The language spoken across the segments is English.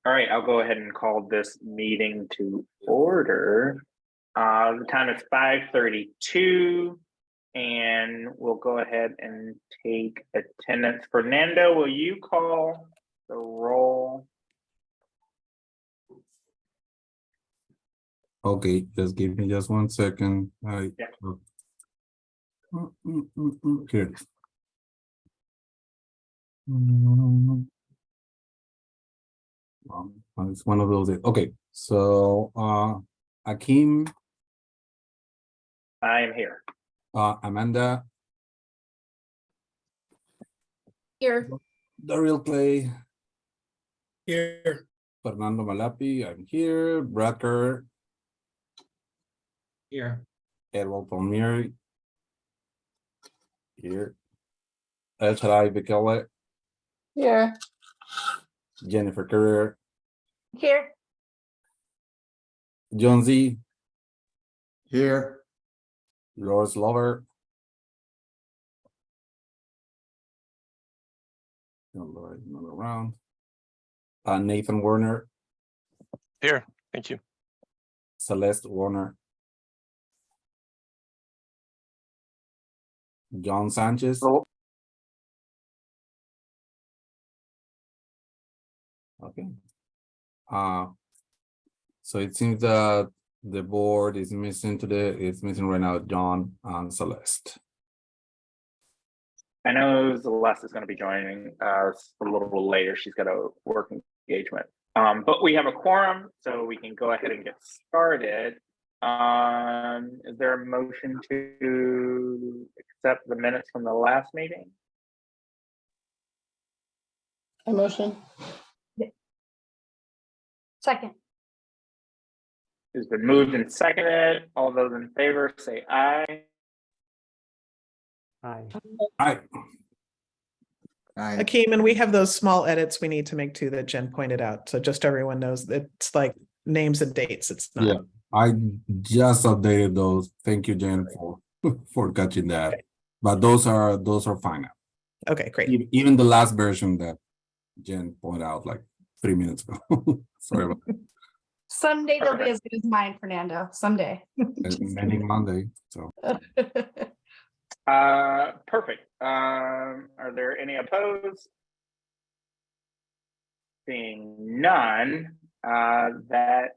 All right, I'll go ahead and call this meeting to order. The time is 5:32, and we'll go ahead and take attendance. Fernando, will you call the roll? Okay, just give me just 1 second. Yeah. Here. It's one of those. Okay, so Akeem, I am here. Amanda, Here. Daryl Clay, Here. Fernando Malapi, I'm here. Bracker, Here. Edward Palmieri, here. El Shaddai Bekele, Here. Jennifer Carrier, Here. John Z, Here. Loris Lover. Not around. Nathan Warner, Here, thank you. Celeste Warner, John Sanchez. Oh. Okay. So it seems that the board is missing today. It's missing right now John and Celeste. I know Celeste is going to be joining us a little later. She's got a work engagement. But we have a quorum, so we can go ahead and get started. Is there a motion to accept the minutes from the last meeting? A motion. Second. It's been moved and seconded. All those in favor say aye. Aye. Aye. Akeem, and we have those small edits we need to make too that Jen pointed out. So just everyone knows that it's like names and dates. It's not. Yeah. I just updated those. Thank you, Jen, for catching that. But those are fine now. Okay, great. Even the last version that Jen pointed out like 3 minutes ago. Sorry about Someday they'll be as good as mine, Fernando. Someday. that. Many Monday. So Perfect. Are there any opposed? Seeing none, that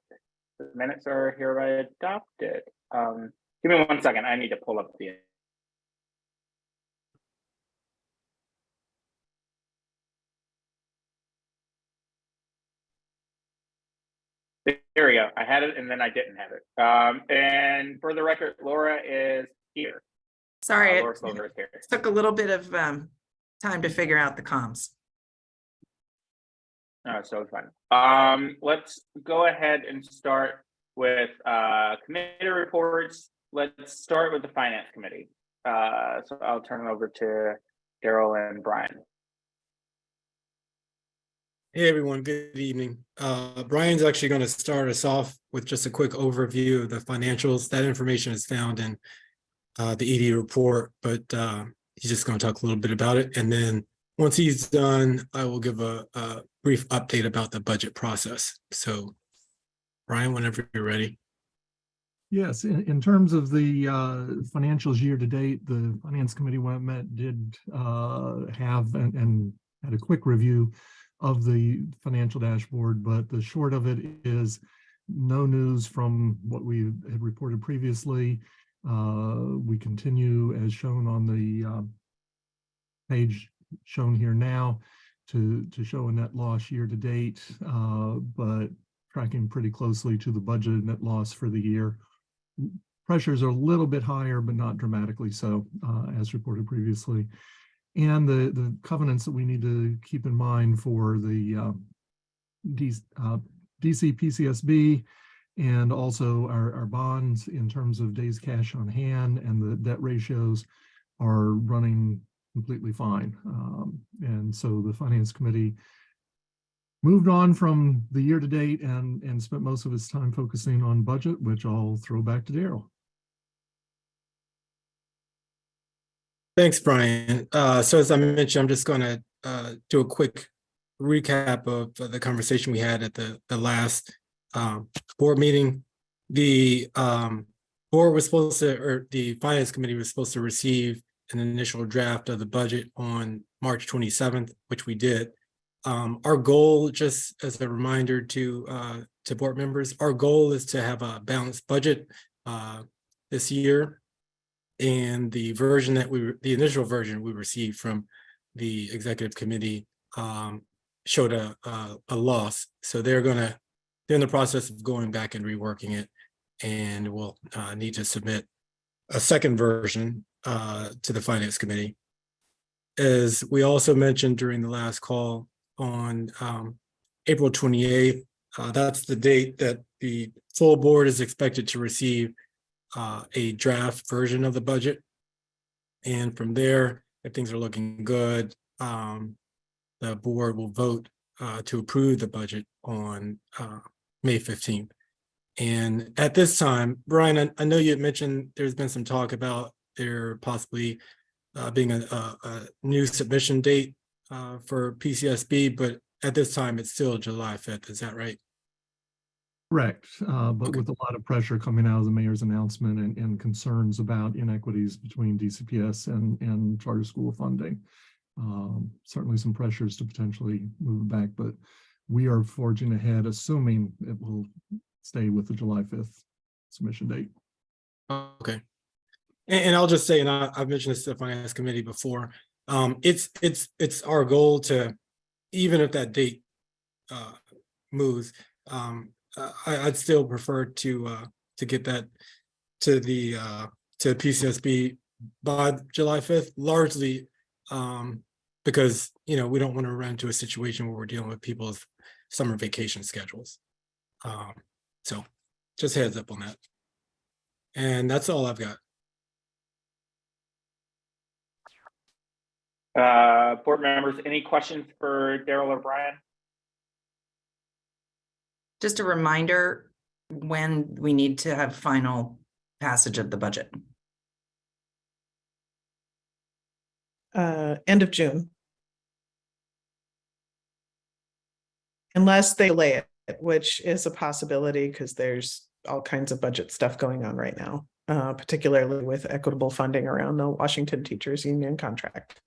the minutes are hereby adopted. Give me 1 second. I need to pull up the. There we go. I had it and then I didn't have it. And for the record, Laura is here. Sorry, Laura it Slover is here. took a little bit of time to figure out the comms. So it's fine. Let's go ahead and start with committee reports. Let's start with the finance committee. So I'll turn it over to Daryl and Brian. Hey everyone, good evening. Brian's actually going to start us off with just a quick overview of the financials. That information is found in the ED report, but he's just going to talk a little bit about it. And then once he's done, I will give a brief update about the budget process. So Brian, whenever you're ready. Yes, in terms of the financials year to date, the finance committee did have and had a quick review of the financial dashboard, but the short of it is no news from what we had reported previously. We continue as shown on the page shown here now to show a net loss year to date, but tracking pretty closely to the budgeted net loss for the year. Pressures are a little bit higher, but not dramatically so, as reported previously. And the covenants that we need to keep in mind for the DC PCSB and also our bonds in terms of days cash on hand and the debt ratios are running completely fine. And so the finance committee moved on from the year to date and spent most of its time focusing on budget, which I'll throw back to Daryl. Thanks, Brian. So as I mentioned, I'm just going to do a quick recap of the conversation we had at the last board meeting. The board was supposed to, or the finance committee was supposed to receive an initial draft of the budget on March 27th, which we did. Our goal, just as a reminder to board members, our goal is to have a balanced budget this year. And the version that the initial version we received from the executive committee showed a loss. So they're in the process of going back and reworking it, and we'll need to submit a second version to the finance committee. As we also mentioned during the last call on April 28th, that's the date that the full board is expected to receive a draft version of the budget. And from there, if things are looking good, the board will vote to approve the budget on May 15th. And at this time, Brian, I know you had mentioned there's been some talk about there possibly being a new submission date for PCSB, but at this time, it's still July 5th. Is that right? Correct, but with a lot of pressure coming out of the mayor's announcement and concerns about inequities between DCPS and charter school funding. Certainly some pressures to potentially move it back, but we are forging ahead, assuming it will stay with the July 5th submission date. Okay. And I'll just say, and I've mentioned this to the finance committee before, it's our goal to, even if that date moves, I'd still prefer to get that to the to PCSB by July 5th, largely because we don't want to run into a situation where we're dealing with people's summer vacation schedules. So just heads up on that. And that's all I've got. Board members, any questions for Daryl or Brian? Just a reminder when we need to have final passage of the budget. End of June. Unless they delay it, which is a possibility because there's all kinds of budget stuff going on right now, particularly with equitable funding around the Washington Teachers Union contract.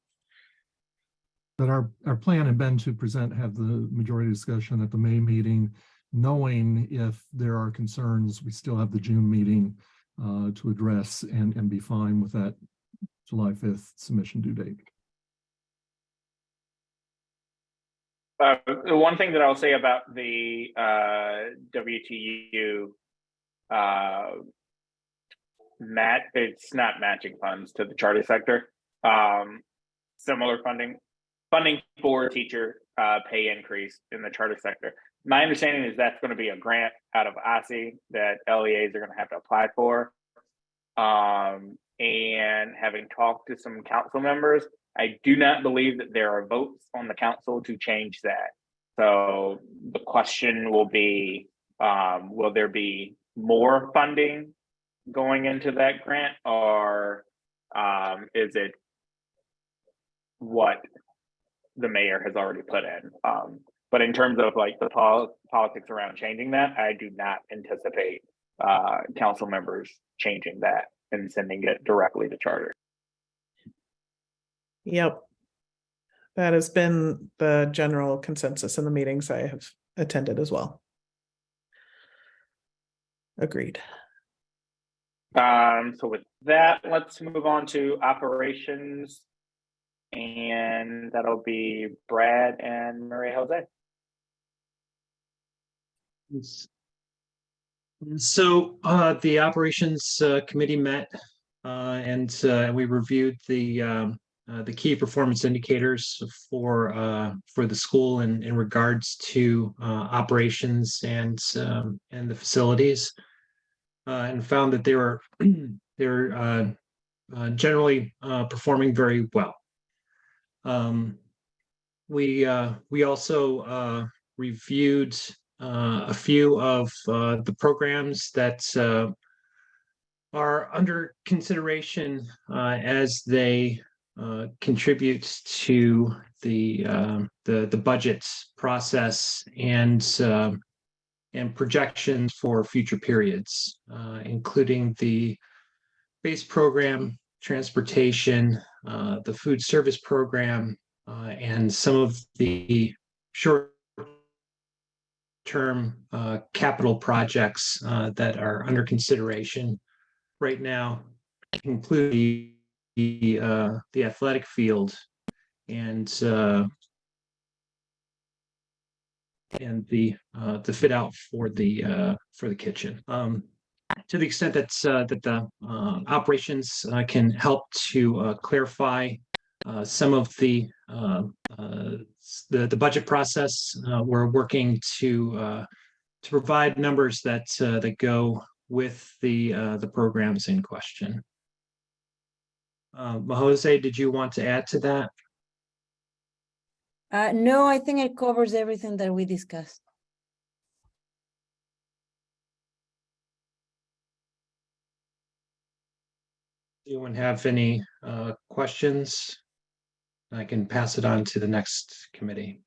But our plan had been to have the majority discussion at the May meeting, knowing if there are concerns, we still have the June meeting to address and be fine with that July 5th submission due date. The one thing that I'll say about the WTU it's not matching funds to the charter sector. Similar funding for teacher pay increase in the charter sector. My understanding is that's going to be a grant out of OSSI that LEAs are going to have to apply for. And having talked to some council members, I do not believe that there are votes on the council to change that. So the question will be, will there be more funding going into that grant, or is it what the mayor has already put in? But in terms of like the politics around changing that, I do not anticipate council members changing that and sending it directly to charter. Yep. That has been the general consensus in the meetings I have attended as well. Agreed. So with that, let's move on to operations. And that'll be Brad and Maria Jose. So the operations committee met and we reviewed the key performance indicators for the school in regards to operations and the facilities, and found that they were generally performing very well. We also reviewed a few of the programs that are under consideration as they contributes to the budget process and projections for future periods, including the base program, transportation, the food service program, and some of the short-term capital projects that are under consideration right now, including the athletic field and the fit out for the kitchen. To the extent that the operations can help to clarify some of the budget process, we're working to provide numbers that go with the programs in question. Jose, did you want to add to that? No, I think it covers everything that we discussed. Anyone have any questions? I can pass it on to the next committee.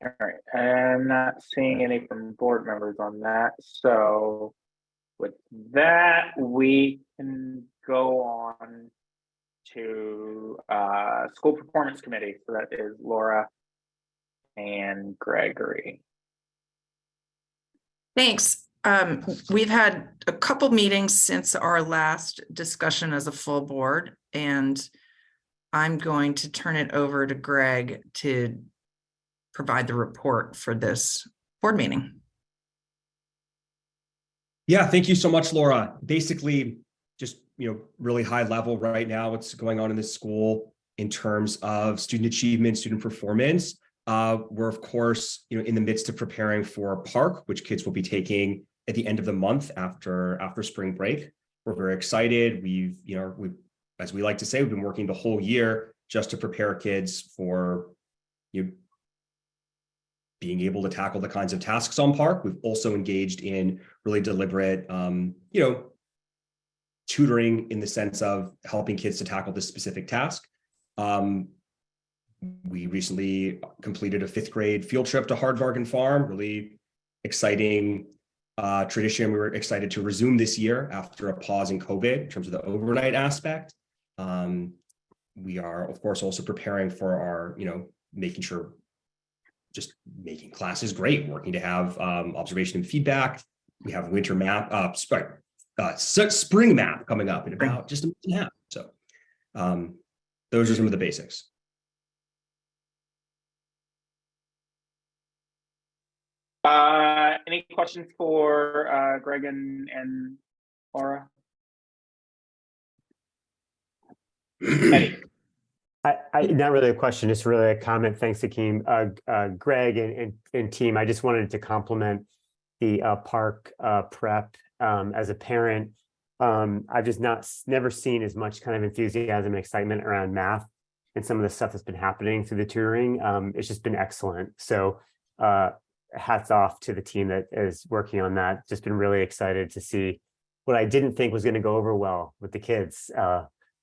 All right, I'm not seeing any from board members on that, so with that, we can go on to school performance committee. So that is Laura and Gregory. Thanks. We've had a couple meetings since our last discussion as a full board, and I'm going to turn it over to Greg to provide the report for this board meeting. Yeah, thank you so much, Laura. Basically, just really high level right now, what's going on in the school in terms of student achievement, student performance. We're of course, in the midst of preparing for Park, which kids will be taking at the end of the month after spring break. We're very excited. We've, as we like to say, we've been working the whole year just to prepare kids for being able to tackle the kinds of tasks on Park. We've also engaged in really deliberate, tutoring in the sense of helping kids to tackle this specific task. We recently completed a 5th grade field trip to Hard Bargain Farm, really exciting tradition. We were excited to resume this year after a pause in COVID in terms of the overnight aspect. We are, of course, also preparing for our, just making classes great, working to have observation and feedback. We have winter map, spring map coming up in about just a month and a half. So those are some of the basics. Any questions for Greg and Laura? Eddie. Not really a question, just really a comment. Thanks, Hakeem. Greg and team, I just wanted to compliment the Park prep. As a parent, I've just never seen as much kind of enthusiasm and excitement around math and some of the stuff that's been happening through the tutoring. It's just been excellent. So hats off to the team that is working on that. Just been really excited to see what I didn't think was going to go over well with the kids.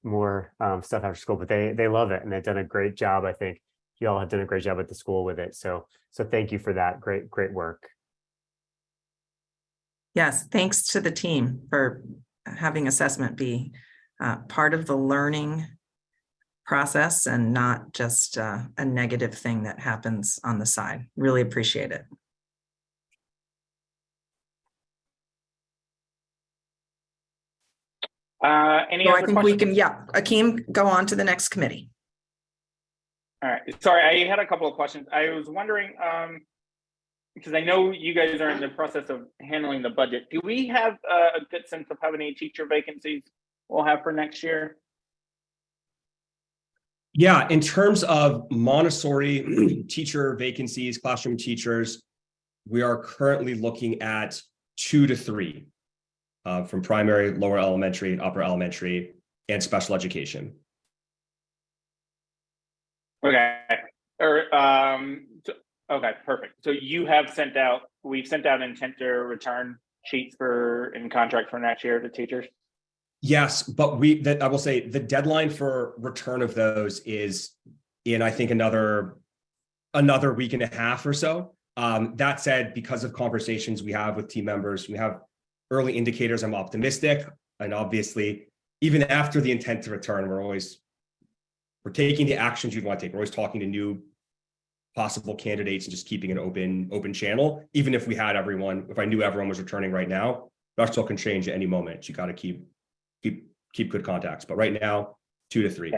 More stuff after school, but they love it and they've done a great job. I think you all have done a great job at the school with it. So thank you for that. Great work. Yes, thanks to the team for having assessment be part of the learning process and not just a negative thing that happens on the side. Really appreciate it. Any So other I think questions? we can, Akeem, go on to the next committee. All right, sorry, I had a couple of questions. I was wondering, because I know you guys are in the process of handling the budget. Do we have a good sense of how many teacher vacancies we'll have for next year? Yeah, in terms of Montessori teacher vacancies, classroom teachers, we are currently looking at 2 to 3 from primary, lower elementary, upper elementary, and special education. Okay, okay, perfect. So you have we've sent out intent to return sheets for in contract for next year to teachers? Yes, but I will say the deadline for return of those is in, I think, another week and a half or so. That said, because of conversations we have with team members, we have early indicators. I'm optimistic. And obviously, even after the intent to return, we're taking the actions you'd want to take. We're always talking to new possible candidates and just keeping an open channel. Even if we had everyone, if I knew everyone was returning right now, that still can change at any moment. You got to keep good contacts. But right now, 2 to 3.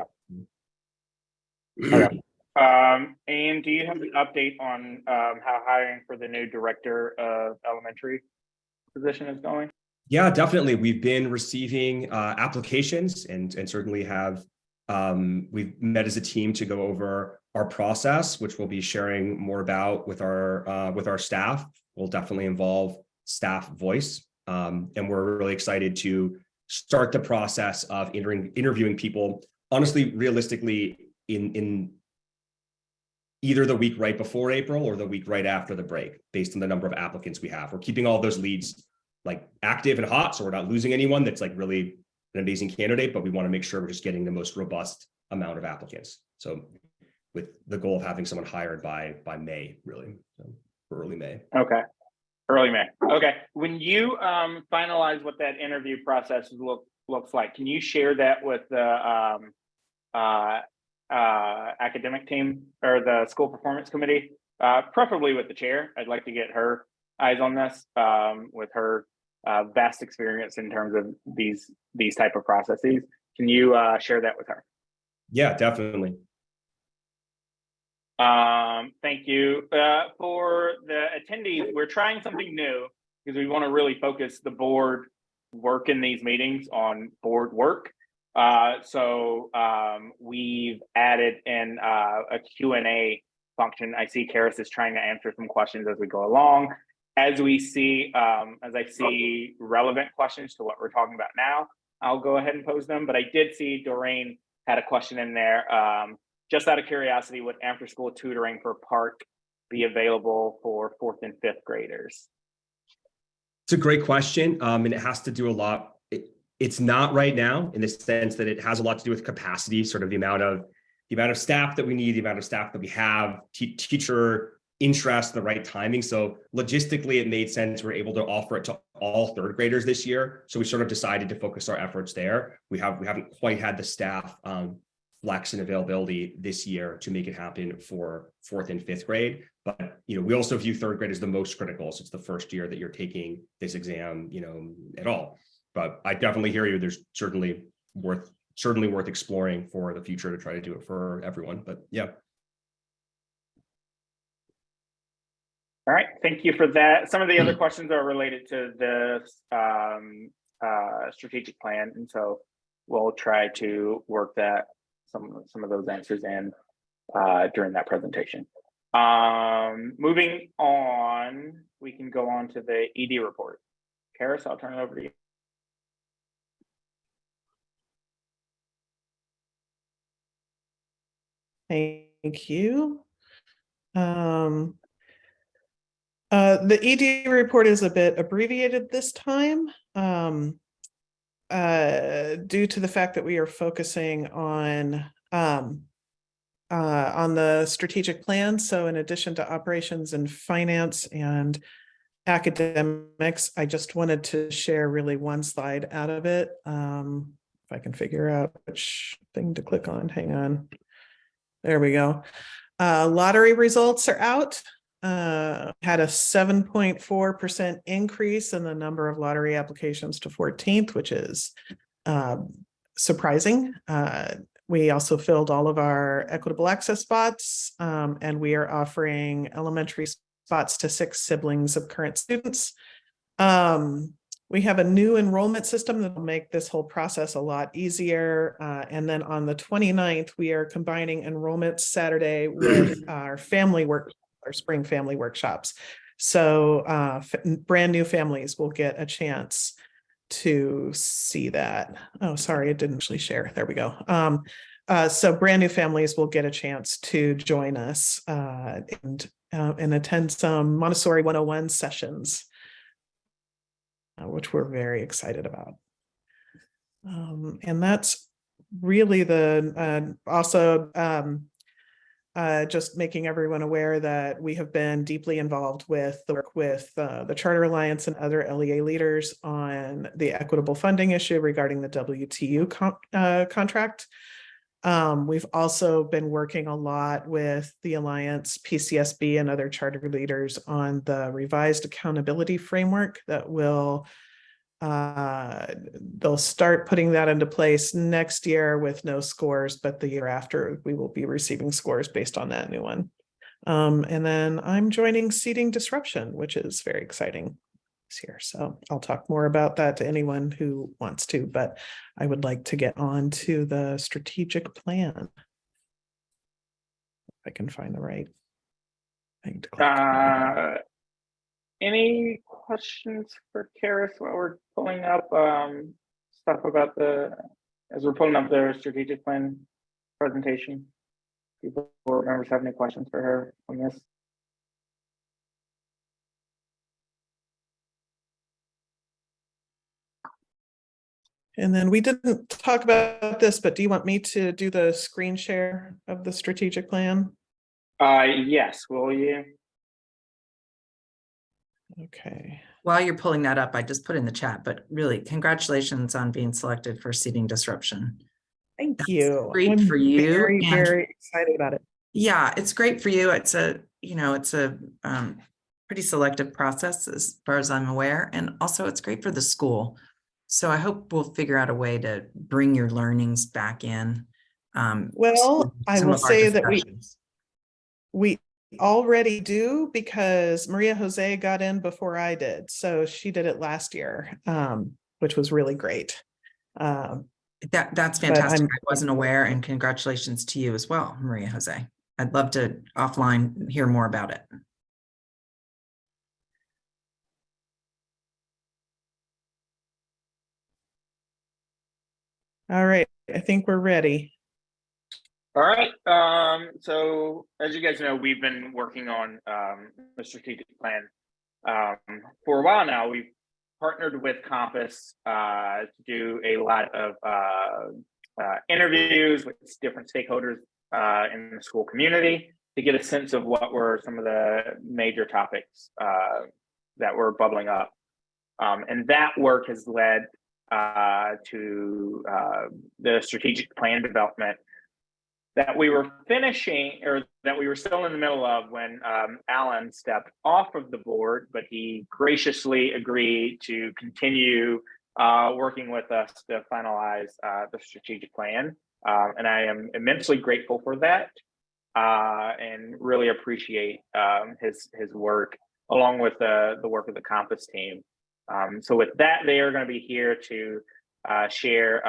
Yeah. Okay. And do you have an update on how hiring for the new director of elementary position is going? Yeah, definitely. We've been receiving applications and certainly have we've met as a team to go over our process, which we'll be sharing more about with our staff. Will definitely involve staff voice. And we're really excited to start the process of interviewing people, honestly, realistically, in either the week right before April or the week right after the break, based on the number of applicants we have. We're keeping all those leads like active and hot, so we're not losing anyone that's like really an amazing candidate, but we want to make sure we're just getting the most robust amount of applicants. So with the goal of having someone hired by May, really, so early May. Okay. Early May. Okay. When you finalize what that interview process looks like, can you share that with the academic team or the school performance committee, preferably with the chair? I'd like to get her eyes on this with her vast experience in terms of these type of processes. Can you share that with her? Yeah, definitely. Thank you. For the attendees, we're trying something new because we want to really focus the board work in these meetings on board work. So we've added in a Q&A function. I see Karis is trying to answer some questions as we go along. As I see relevant questions to what we're talking about now, I'll go ahead and pose them. But I did see Doreen had a question in there. Just out of curiosity, would after school tutoring for Park be available for 4th and 5th graders? It's a great question. And it has to do a lot. It's not right now in the sense that it has a lot to do with capacity, sort of the amount of staff that we need, the amount of staff that we have, teacher interest, the right timing. So logistically, it made sense. We're able to offer it to all 3rd graders this year. So we sort of decided to focus our efforts there. We haven't quite had the staff flex and availability this year to make it happen for 4th and 5th grade. But, we also view 3rd grade as the most critical. So it's the first year that you're taking this exam, at all. But I definitely hear you. There's certainly worth exploring for the future to try to do it for everyone. But yeah. All right, thank you for that. Some of the other questions are related to the strategic plan, and so we'll try to work that some of those answers in during that presentation. Moving on, we can go on to the ED report. Karis, I'll turn it over to you. Thank you. The ED report is a bit abbreviated this time due to the fact that we are focusing on the strategic plan. So in addition to operations and finance and academics, I just wanted to share really one slide out of it. If I can figure out which thing to click on, hang on. There we go. Lottery results are out. Had a 7.4% increase in the number of lottery applications to 14th, which is surprising. We also filled all of our equitable access spots, and we are offering elementary spots to 6 siblings of current students. We have a new enrollment system that will make this whole process a lot easier. And then on the 29th, we are combining enrollment Saturday with our spring family workshops. So brand new families will get a chance to see that. Oh, sorry, it didn't actually share. There we go. So brand new families will get a chance to join us and attend some Montessori 101 sessions. which we're very excited about. And that's really just making everyone aware that we have been deeply involved with the work with the Charter Alliance and other LEA leaders on the equitable funding issue regarding the WTU contract. We've also been working a lot with the Alliance, PCSB, and other charter leaders on the revised accountability framework that will they'll start putting that into place next year with no scores, but the year after we will be receiving scores based on that new one. And then I'm joining Seeding Disruption, which is very exciting this year. So I'll talk more about that to anyone who wants to, but I would like to get on to the strategic plan. If I can find the right thing to click. Any questions for Karis while we're pulling up stuff about as we're pulling up the strategic plan presentation? People, board members have any questions for her on this? And then we didn't talk about this, but do you want me to do the screen share of the strategic plan? Yes, will you? Okay. While you're pulling that up, I just put in the chat, but really congratulations on being selected for Seeding Disruption. Thank That's you. great I'm for you, Very, and- very excited about it. Yeah, it's great for you. It's a pretty selective process as far as I'm aware. And also it's great for the school. So I hope we'll figure out a way to bring your learnings back in. Well, I some will of our say that discussions. we already do, because Maria Jose got in before I did. So she did it last year, which was really great. That's fantastic. I wasn't aware, and congratulations to you as well, Maria Jose. I'd love to offline hear more about it. All right, I think we're ready. All right. So as you guys know, we've been working on the strategic plan for a while now. We've partnered with Compass to do a lot of interviews with different stakeholders in the school community to get a sense of what were some of the major topics that were bubbling up. And that work has led to the strategic plan development that we were finishing, or that we were still in the middle of when Alan stepped off of the board, but he graciously agreed to continue working with us to finalize the strategic plan. And I am immensely grateful for that and really appreciate his work, along with the work of the Compass team. So with that, they are going to be here to share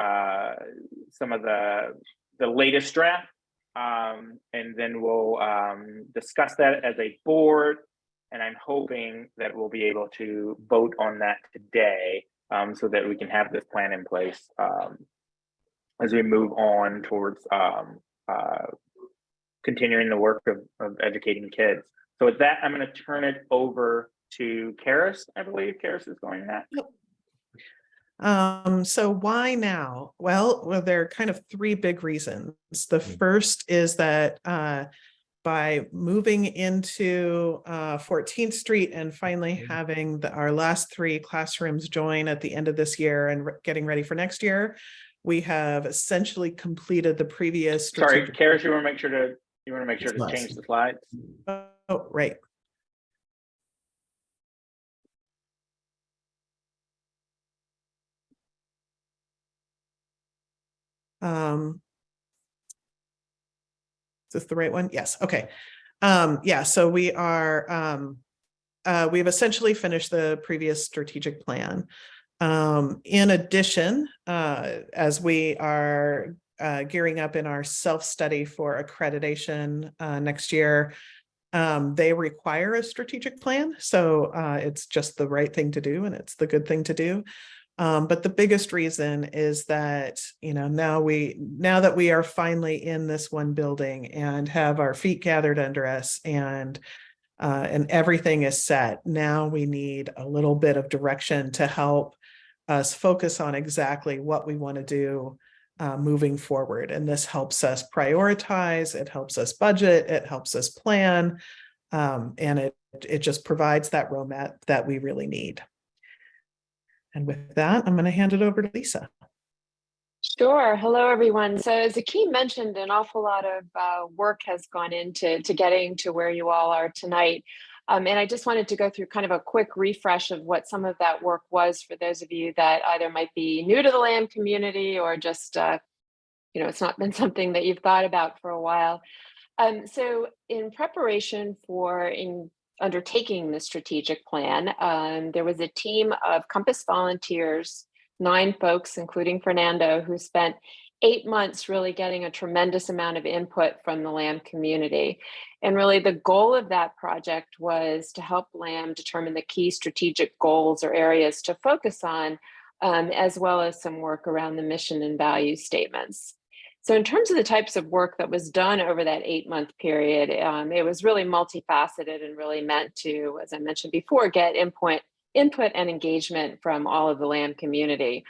some of the latest draft. And then we'll discuss that as a board, and I'm hoping that we'll be able to vote on that today, so that we can have this plan in place as we move on towards continuing the work of educating kids. So with that, I'm going to turn it over to Karis. I believe Karis is going next. So why now? Well, there are kind of three big reasons. The first is that by moving into 14th Street and finally having our last three classrooms join at the end of this year and getting ready for next year, we have essentially completed the previous. Sorry, Karis, you want to make sure to change the slides. Oh, right. Is this the right one? Yes. Okay. Yeah, so we are we've essentially finished the previous strategic plan. In addition, as we are gearing up in our self-study for accreditation next year, they require a strategic plan. So it's just the right thing to do, and it's the good thing to do. But the biggest reason is that, now that we are finally in this one building and have our feet gathered under us and and everything is set. Now we need a little bit of direction to help us focus on exactly what we want to do moving forward. And this helps us prioritize, it helps us budget, it helps us plan, and it just provides that roadmap that we really need. And with that, I'm going to hand it over to Lisa. Sure. Hello, everyone. So as Akeem mentioned, an awful lot of work has gone into getting to where you all are tonight. And I just wanted to go through kind of a quick refresh of what some of that work was for those of you that either might be new to the LAM community or just, it's not been something that you've thought about for a while. So in preparation for undertaking the strategic plan, there was a team of Compass volunteers, 9 folks, including Fernando, who spent 8 months really getting a tremendous amount of input from the LAM community. And really the goal of that project was to help LAM determine the key strategic goals or areas to focus on, as well as some work around the mission and value statements. So in terms of the types of work that was done over that 8-month period, it was really multifaceted and really meant to, as I mentioned before, get input and engagement from all of the LAM community.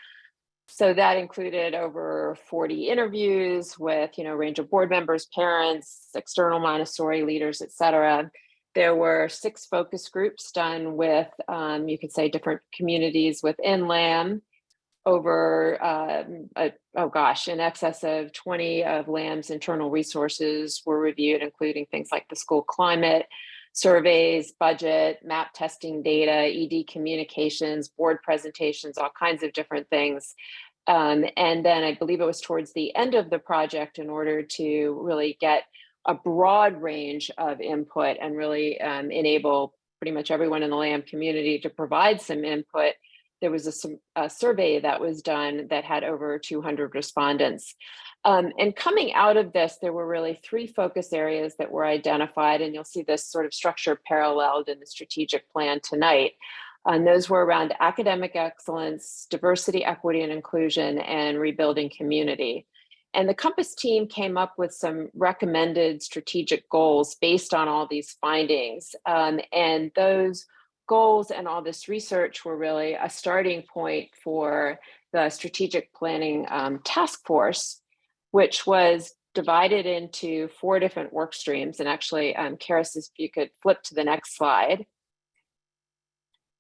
So that included over 40 interviews with, a range of board members, parents, external Montessori leaders, et cetera. There were 6 focus groups done with, you could say, different communities within LAM. Over, in excess of 20 of LAM's internal resources were reviewed, including things like the school climate, surveys, budget, map testing data, ED communications, board presentations, all kinds of different things. And then I believe it was towards the end of the project, in order to really get a broad range of input and really enable pretty much everyone in the LAM community to provide some input. There was a survey that was done that had over 200 respondents. And coming out of this, there were really 3 focus areas that were identified, and you'll see this sort of structure paralleled in the strategic plan tonight. And those were around academic excellence, diversity, equity, and inclusion, and rebuilding community. And the Compass team came up with some recommended strategic goals based on all these findings. And those goals and all this research were really a starting point for the strategic planning task force, which was divided into 4 different work streams. And actually, Karis, if you could flip to the next slide.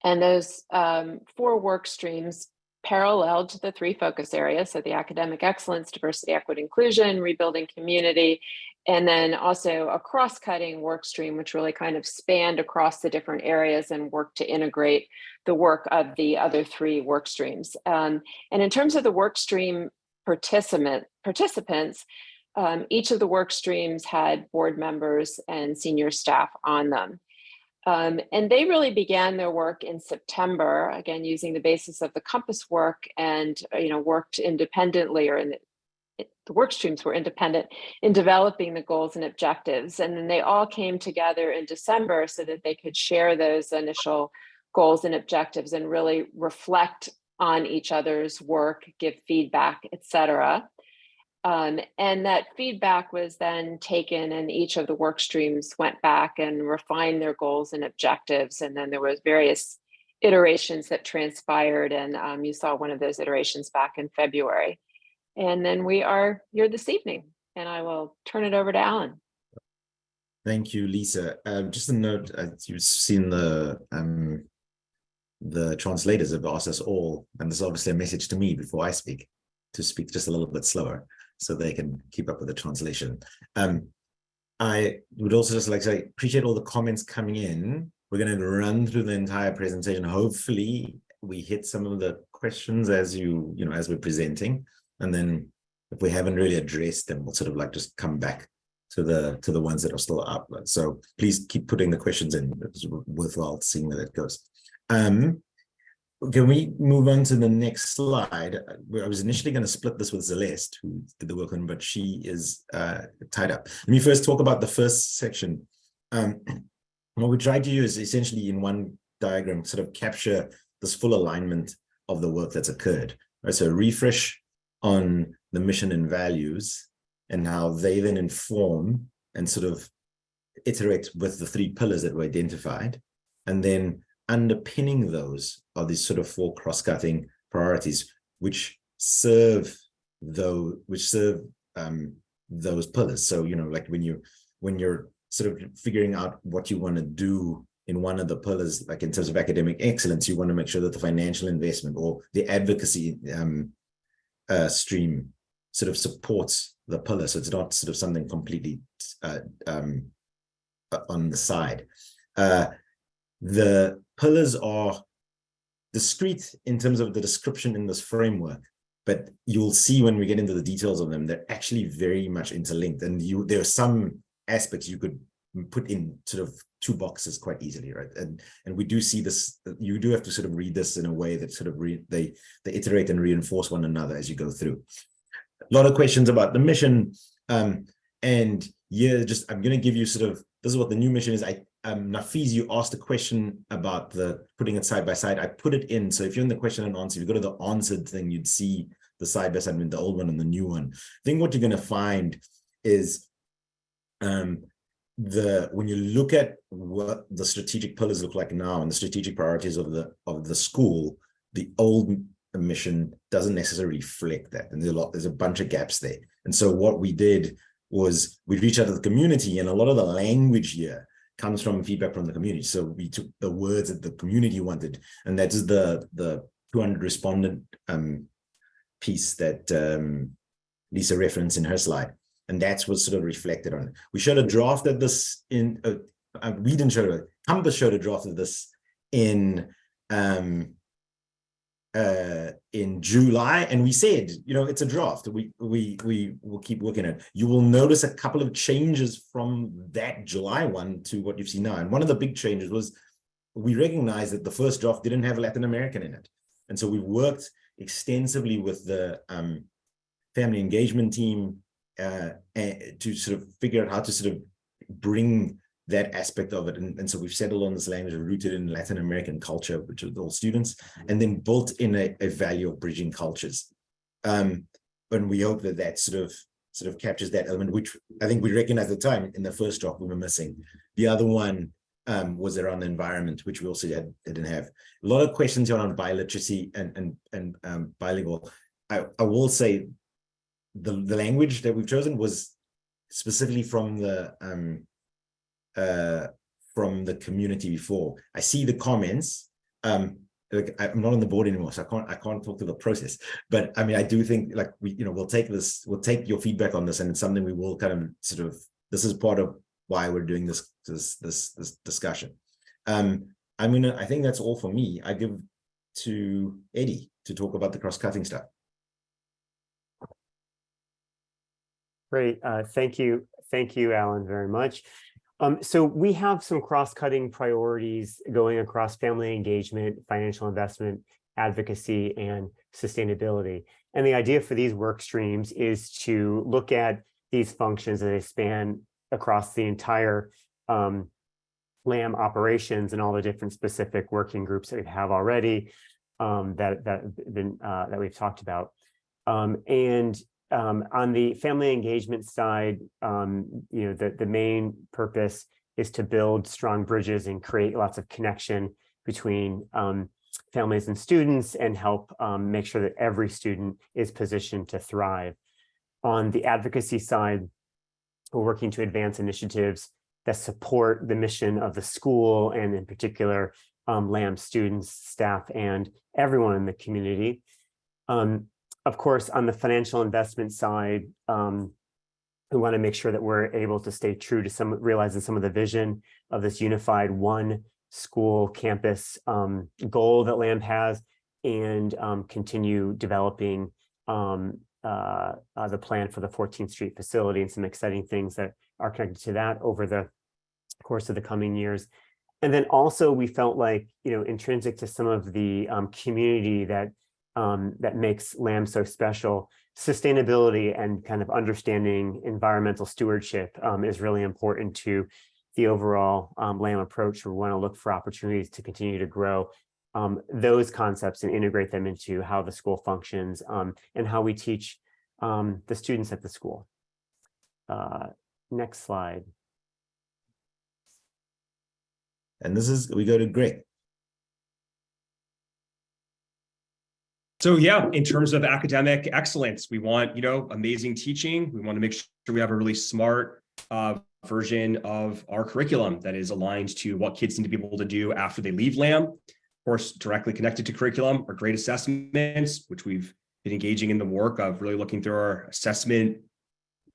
And those 4 work streams paralleled to the 3 focus areas. So the academic excellence, diversity, equity, inclusion, rebuilding community, and then also a cross-cutting work stream, which really kind of spanned across the different areas and worked to integrate the work of the other 3 work streams. And in terms of the work stream participants, each of the work streams had board members and senior staff on them. And they really began their work in September, again, using the basis of the Compass work, and worked independently, or the work streams were independent in developing the goals and objectives. And then they all came together in December so that they could share those initial goals and objectives and really reflect on each other's work, give feedback, et cetera. And that feedback was then taken, and each of the work streams went back and refined their goals and objectives. And then there was various iterations that transpired, and you saw one of those iterations back in February. And then we are here this evening, and I will turn it over to Alan. Thank you, Lisa. Just a note, you've seen the translators have asked us all, and there's obviously a message to me before I speak, to speak just a little bit slower so they can keep up with the translation. I would also just like to say, appreciate all the comments coming in. We're going to run through the entire presentation. Hopefully we hit some of the questions as as we're presenting. And then if we haven't really addressed them, we'll sort of like just come back to the ones that are still up. So please keep putting the questions in. It's worthwhile seeing where that goes. Can we move on to the next slide? I was initially going to split this with Celeste, who did the work on, but she is tied up. Let me first talk about the first section. What we tried to do is essentially in one diagram sort of capture this full alignment of the work that's occurred. Right? So refresh on the mission and values and how they then inform and sort of iterate with the 3 pillars that were identified. And then underpinning those are these sort of 4 cross-cutting priorities, which serve those pillars. So, you know, like when you're sort of figuring out what you want to do in one of the pillars, like in terms of academic excellence, you want to make sure that the financial investment or the advocacy stream sort of supports the pillar. So it's not sort of something completely on the side. The pillars are discrete in terms of the description in this framework, but you'll see when we get into the details of them, they're actually very much interlinked. And there are some aspects you could put in sort of 2 boxes quite easily, right? And we do see this, you do have to sort of read this in a way that sort of they iterate and reinforce one another as you go through. A lot of questions about the mission. And yeah, just I'm going to give you sort of, this is what the new mission is. Nafiz, you asked a question about the putting it side by side. I put it in. So if you're in the question and answer, if you go to the answered thing, you'd see the side by side with the old one and the new one. I think what you're going to find is when you look at what the strategic pillars look like now and the strategic priorities of the school, the old mission doesn't necessarily reflect that, and there's a bunch of gaps there. And so what we did was we reached out to the community, and a lot of the language here comes from feedback from the community. So we took the words that the community wanted, and that is the 200 respondent piece that Lisa referenced in her slide. And that's what's sort of reflected on it. We showed a draft of this in, we didn't show it, Compass showed a draft of this in July, and we said, you know, it's a draft. We will keep working on it. You will notice a couple of changes from that July one to what you've seen now. And one of the big changes was we recognized that the first draft didn't have Latin American in it. And so we worked extensively with the family engagement team to sort of figure out how to sort of bring that aspect of it. And so we've settled on this language rooted in Latin American culture, which are all students, and then built in a value of bridging cultures. And we hope that that sort of captures that element, which I think we recognized at the time in the first draft we were missing. The other one was around the environment, which we also didn't have. A lot of questions around biliteracy and bilingual. I will say the language that we've chosen was specifically from the community before. I see the comments. Like, I'm not on the board anymore, so I can't talk to the process. But I mean, I do think like we'll take your feedback on this, and it's something we will kind of sort of. This is part of why we're doing this discussion. I think that's all for me. I give to Eddie to talk about the cross-cutting stuff. Great. Thank you, Alan, very much. So we have some cross-cutting priorities going across family engagement, financial investment, advocacy, and sustainability. And the idea for these work streams is to look at these functions as they span across the entire LAM operations and all the different specific working groups that we have already that we've talked about. On the family engagement side, the main purpose is to build strong bridges and create lots of connection between families and students and help make sure that every student is positioned to thrive. On the advocacy side, we're working to advance initiatives that support the mission of the school and in particular LAM students, staff, and everyone in the community. Of course, on the financial investment side, we want to make sure that we're able to stay true to realizing some of the vision of this unified one school campus goal that LAM has, and continue developing the plan for the 14th Street facility and some exciting things that are connected to that over the course of the coming years. And then also we felt like, intrinsic to some of the community that makes LAM so special, sustainability and kind of understanding environmental stewardship is really important to the overall LAM approach. We want to look for opportunities to continue to grow those concepts and integrate them into how the school functions and how we teach the students at the school. Next slide. And we go to Greg. So yeah, in terms of academic excellence, we want, amazing teaching. We want to make sure we have a really smart version of our curriculum that is aligned to what kids need to be able to do after they leave LAM. Of course, directly connected to curriculum are grade assessments, which we've been engaging in the work of really looking through our assessment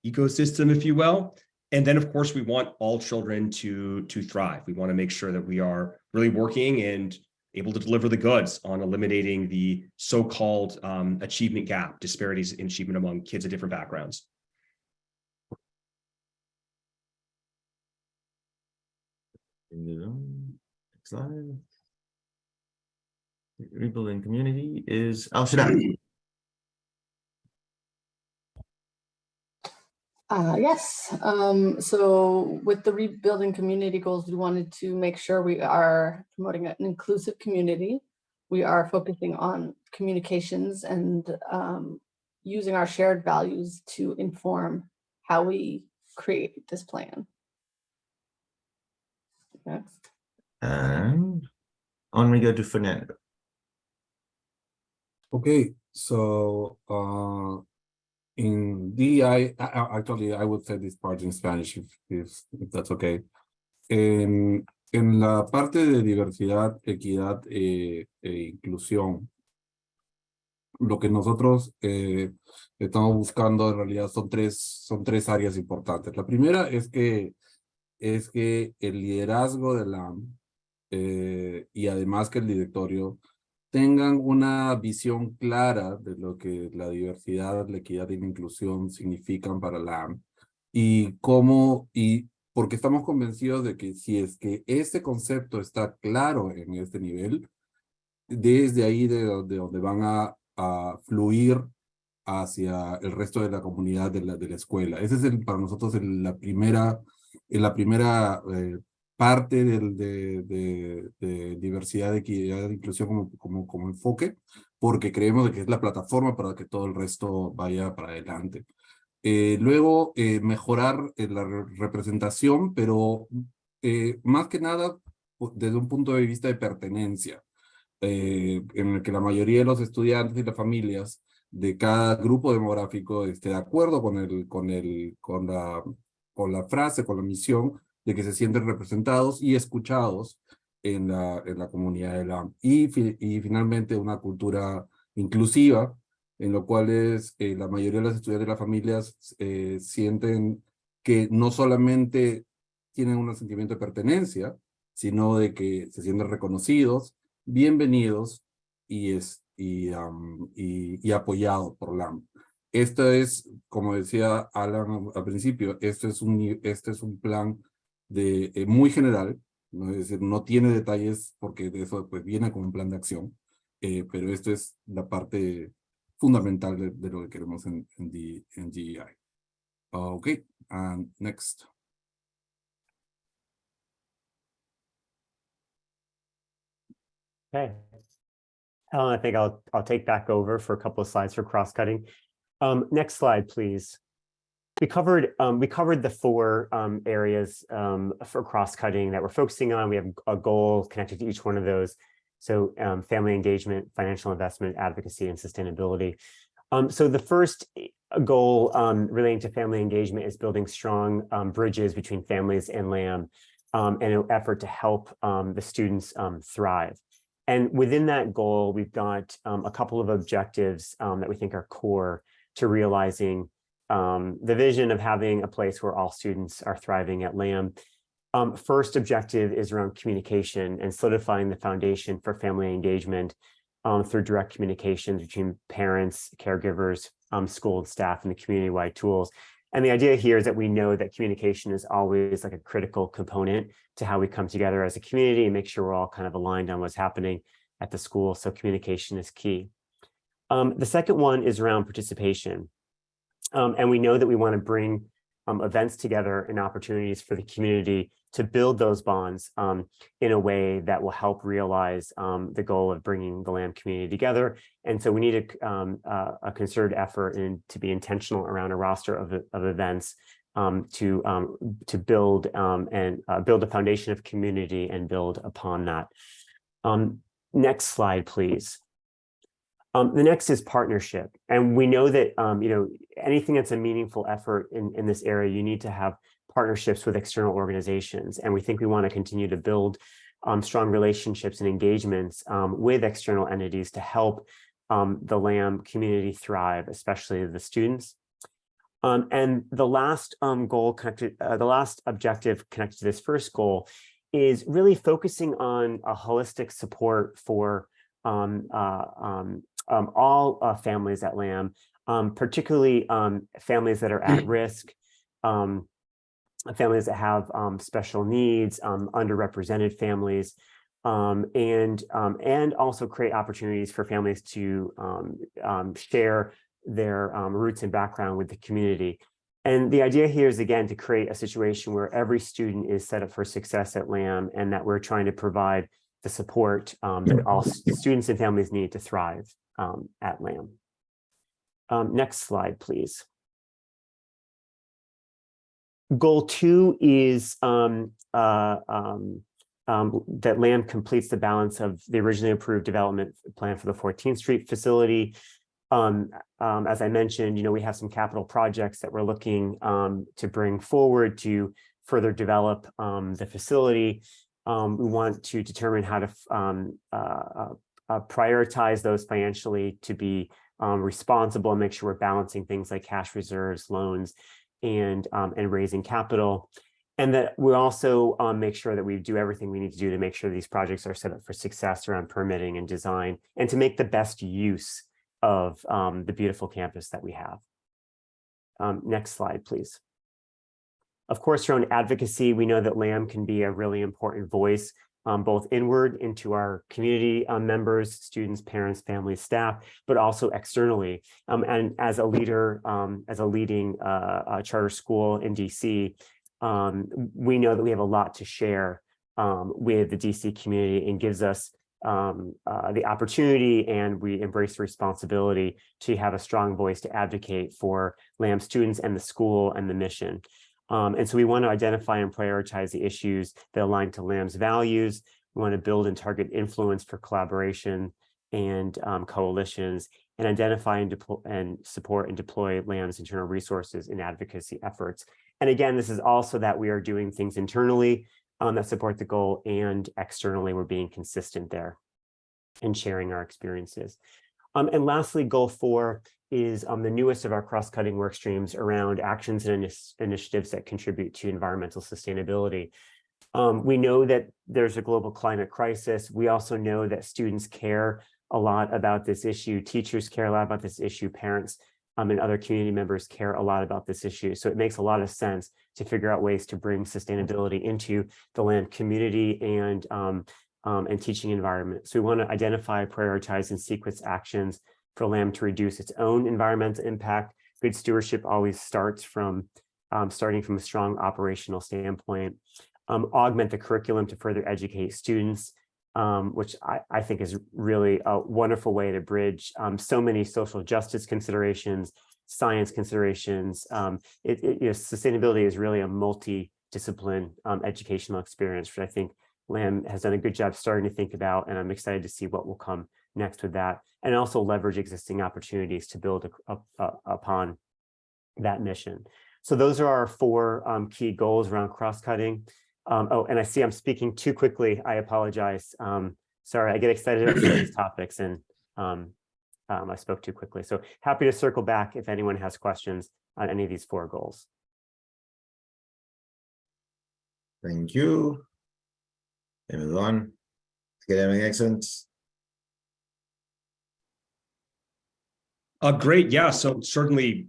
ecosystem, if you will. And then, of course, we want all children to thrive. We want to make sure that we are really working and able to deliver the goods on eliminating the so-called achievement gap, disparities in achievement among kids of different backgrounds. Next slide. Rebuilding community is Al Shaddad. Yes, so with the rebuilding community goals, we wanted to make sure we are promoting an inclusive community. We are focusing on communications and using our shared values to inform how we create this plan. Next. And on we go to Fernando. Okay, so in DEI, actually, I would say this part in Spanish if that's okay. En la parte de diversidad, equidad e inclusión, lo que nosotros estamos buscando en realidad son tres áreas importantes. La primera es que el liderazgo de la y además que el directorio tengan una visión clara de lo que la diversidad, la equidad y la inclusión significan para la AM y porque estamos convencidos de que si es que este concepto está claro en este nivel, desde ahí de donde van a fluir hacia el resto de la comunidad de la escuela. Ese es para nosotros la primera parte de diversidad, equidad e inclusión como enfoque, porque creemos de que es la plataforma para que todo el resto vaya para adelante. Luego, mejorar la representación, pero más que nada desde un punto de vista de pertenencia, en el que la mayoría de los estudiantes y las familias de cada grupo demográfico esté de acuerdo con la frase, con la misión, de que se sienten representados y escuchados en la comunidad de la y finalmente una cultura inclusiva, en lo cual la mayoría de los estudiantes de las familias sienten que no solamente tienen un sentimiento de pertenencia, sino de que se sienten reconocidos, bienvenidos y apoyados por LAM. Esto es, como decía Alan al principio, este es un plan muy general, ¿no? Es decir, no tiene detalles porque de eso pues viene con un plan de acción, pero esto es la parte fundamental de lo que queremos en DEI. Okay, and next. Okay. Ellen, I think I'll take back over for a couple of slides for cross-cutting. Next slide, please. We covered the four areas for cross-cutting that we're focusing on. We have a goal connected to each one of those. So family engagement, financial investment, advocacy, and sustainability. So the first goal relating to family engagement is building strong bridges between families and LAM in an effort to help the students thrive. And within that goal, we've got a couple of objectives that we think are core to realizing the vision of having a place where all students are thriving at LAM. First objective is around communication and solidifying the foundation for family engagement through direct communications between parents, caregivers, school and staff, and the community-wide tools. And the idea here is that we know that communication is always like a critical component to how we come together as a community and make sure we're all kind of aligned on what's happening at the school. So communication is key. The second one is around participation. And we know that we want to bring events together and opportunities for the community to build those bonds in a way that will help realize the goal of bringing the LAM community together. And so we need a concerted effort and to be intentional around a roster of events to build and build a foundation of community and build upon that. Next slide, please. The next is partnership. And we know that, anything that's a meaningful effort in this area, you need to have partnerships with external organizations. And we think we want to continue to build strong relationships and engagements with external entities to help the LAM community thrive, especially the students. And the last the last objective connected to this first goal is really focusing on a holistic support for all families at LAM, particularly families that are at risk, families that have special needs, underrepresented families, and also create opportunities for families to share their roots and background with the community. And the idea here is, again, to create a situation where every student is set up for success at LAM, and that we're trying to provide the support that all students and families need to thrive at LAM. Next slide, please. Goal 2 is that LAM completes the balance of the originally approved development plan for the 14th Street facility. As I mentioned, we have some capital projects that we're looking to bring forward to further develop the facility. We want to determine how to prioritize those financially to be responsible and make sure we're balancing things like cash reserves, loans, and raising capital. And that we also make sure that we do everything we need to do to make sure these projects are set up for success around permitting and design, and to make the best use of the beautiful campus that we have. Next slide, please. Of course, around advocacy, we know that LAM can be a really important voice, both inward into our community members, students, parents, families, staff, but also externally. And as a leader, as a leading charter school in DC, we know that we have a lot to share with the DC community, and gives us the opportunity, and we embrace the responsibility to have a strong voice to advocate for LAM students and the school and the mission. And so we want to identify and prioritize the issues that align to LAM's values. We want to build and target influence for collaboration and coalitions, and identify and support and deploy LAM's internal resources in advocacy efforts. And again, this is also that we are doing things internally that support the goal, and externally we're being consistent there and sharing our experiences. And lastly, goal 4 is the newest of our cross-cutting work streams around actions and initiatives that contribute to environmental sustainability. We know that there's a global climate crisis. We also know that students care a lot about this issue. Teachers care a lot about this issue. Parents and other community members care a lot about this issue. So it makes a lot of sense to figure out ways to bring sustainability into the LAM community and teaching environment. So we want to identify, prioritize, and sequence actions for LAM to reduce its own environmental impact. Good stewardship always starts from starting from a strong operational standpoint. Augment the curriculum to further educate students, which I think is really a wonderful way to bridge so many social justice considerations, science considerations. Sustainability is really a multi-discipline educational experience, which I think LAM has done a good job starting to think about, and I'm excited to see what will come next with that, and also leverage existing opportunities to build upon that mission. So those are our 4 key goals around cross-cutting. Oh, and I see I'm speaking too quickly. I apologize. Sorry, I get excited about these topics, and I spoke too quickly. So happy to circle back if anyone has questions on any of these 4 goals. Thank you. Everyone, academic excellence. Great. Yeah. So certainly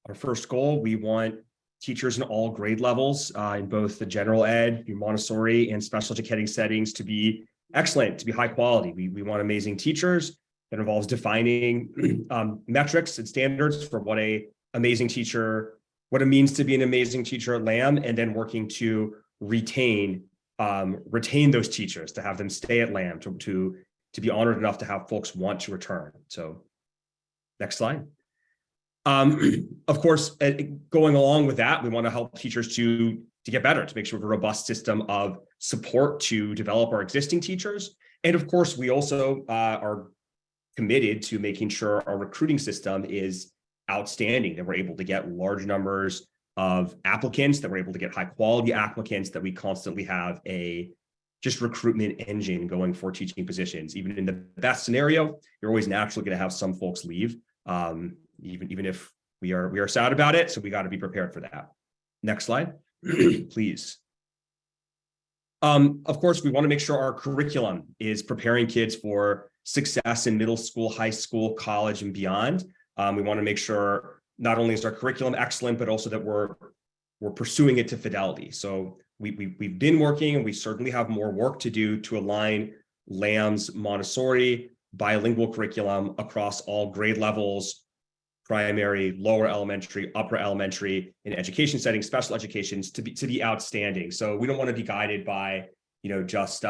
our first goal, we want teachers in all grade levels in both the general ed, Montessori, and special educating settings to be excellent, to be high quality. We want amazing teachers. That involves defining metrics and standards for what a amazing teacher, what it means to be an amazing teacher at LAM, and then working to retain those teachers, to have them stay at LAM, to be honored enough to have folks want to return. So next slide. Of course, going along with that, we want to help teachers to get better, to make sure we have a robust system of support to develop our existing teachers. And of course, we also are committed to making sure our recruiting system is outstanding, that we're able to get large numbers of applicants, that we're able to get high quality applicants, that we constantly have a just recruitment engine going for teaching positions. Even in the best scenario, you're always naturally going to have some folks leave, even if we are sad about it. So we got to be prepared for that. Next slide, please. Of course, we want to make sure our curriculum is preparing kids for success in middle school, high school, college, and beyond. We want to make sure not only is our curriculum excellent, but also that we're pursuing it to fidelity. So we've been working, and we certainly have more work to do to align LAM's Montessori bilingual curriculum across all grade levels, primary, lower elementary, upper elementary, in education settings, special educations, to be outstanding. So we don't want to be guided by, just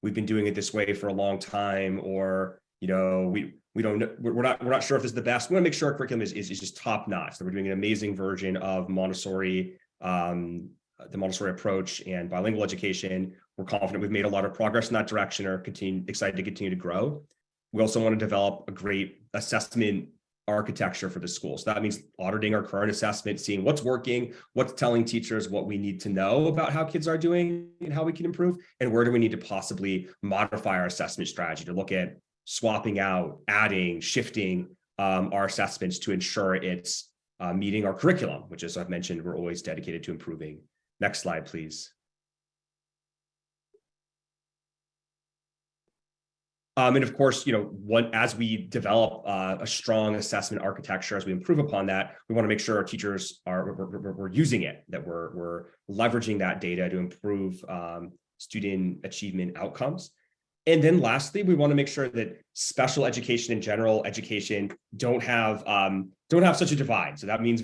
we've been doing it this way for a long time, or we don't know, we're not sure if this is the best. We want to make sure our curriculum is just top notch, that we're doing an amazing version of Montessori, the Montessori approach and bilingual education. We're confident we've made a lot of progress in that direction, or excited to continue to grow. We also want to develop a great assessment architecture for the school. So that means auditing our current assessment, seeing what's working, what's telling teachers what we need to know about how kids are doing and how we can improve, and where do we need to possibly modify our assessment strategy to look at swapping out, adding, shifting our assessments to ensure it's meeting our curriculum, which, as I've mentioned, we're always dedicated to improving. Next slide, please. And of course, as we develop a strong assessment architecture, as we improve upon that, we want to make sure our teachers we're using it, that we're leveraging that data to improve student achievement outcomes. And then lastly, we want to make sure that special education and general education don't have such a divide. So that means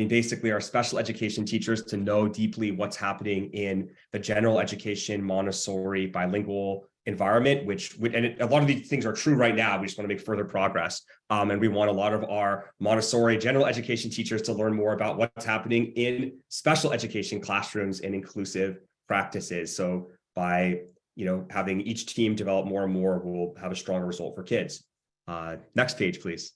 basically our special education teachers to know deeply what's happening in the general education, Montessori, bilingual environment, and a lot of these things are true right now. We just want to make further progress. And we want a lot of our Montessori general education teachers to learn more about what's happening in special education classrooms and inclusive practices. So by having each team develop more and more, we'll have a stronger result for kids. Next page, please.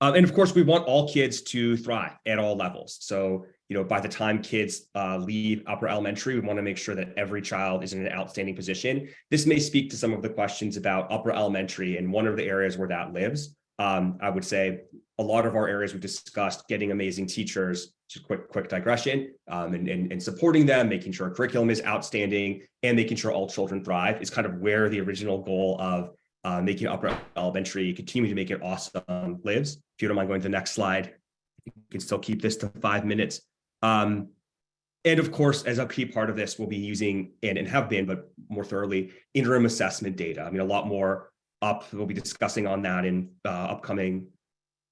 And of course, we want all kids to thrive at all levels. So, by the time kids leave upper elementary, we want to make sure that every child is in an outstanding position. This may speak to some of the questions about upper elementary and one of the areas where that lives. I would say a lot of our areas we've discussed, getting amazing teachers, just quick digression, and supporting them, making sure our curriculum is outstanding, and making sure all children thrive is kind of where the original goal of making upper elementary, continue to make it awesome lives. If you don't mind going to the next slide, you can still keep this to 5 minutes. And of course, as a key part of this, we'll be using, and have been, but more thoroughly, interim assessment data. A lot more we'll be discussing on that in upcoming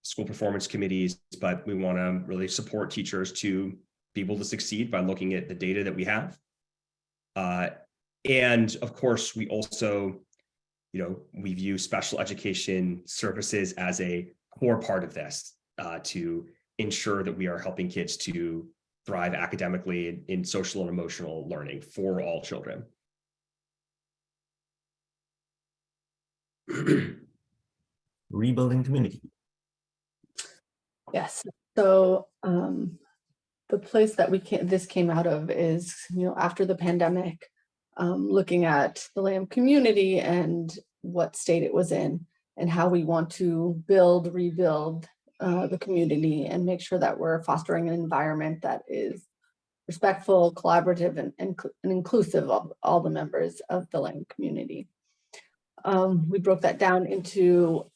school performance committees, but we want to really support teachers to be able to succeed by looking at the data that we have. And of course, we also, we view special education services as a core part of this to ensure that we are helping kids to thrive academically in social and emotional learning for all children. Rebuilding community. Yes. So the place that this came out of is, after the pandemic, looking at the LAM community and what state it was in, and how we want to rebuild the community and make sure that we're fostering an environment that is respectful, collaborative, and inclusive of all the members of the LAM community. We broke that down into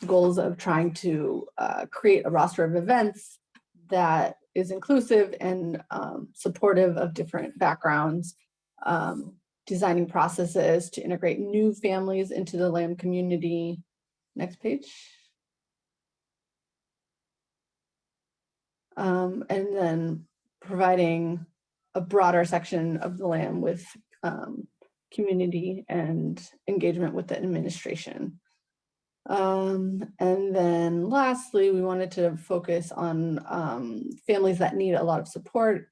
goals of trying to create a roster of events that is inclusive and supportive of different backgrounds, designing processes to integrate new families into the LAM community. Next page. And then providing a broader section of the LAM with community and engagement with the administration. And then lastly, we wanted to focus on families that need a lot of support,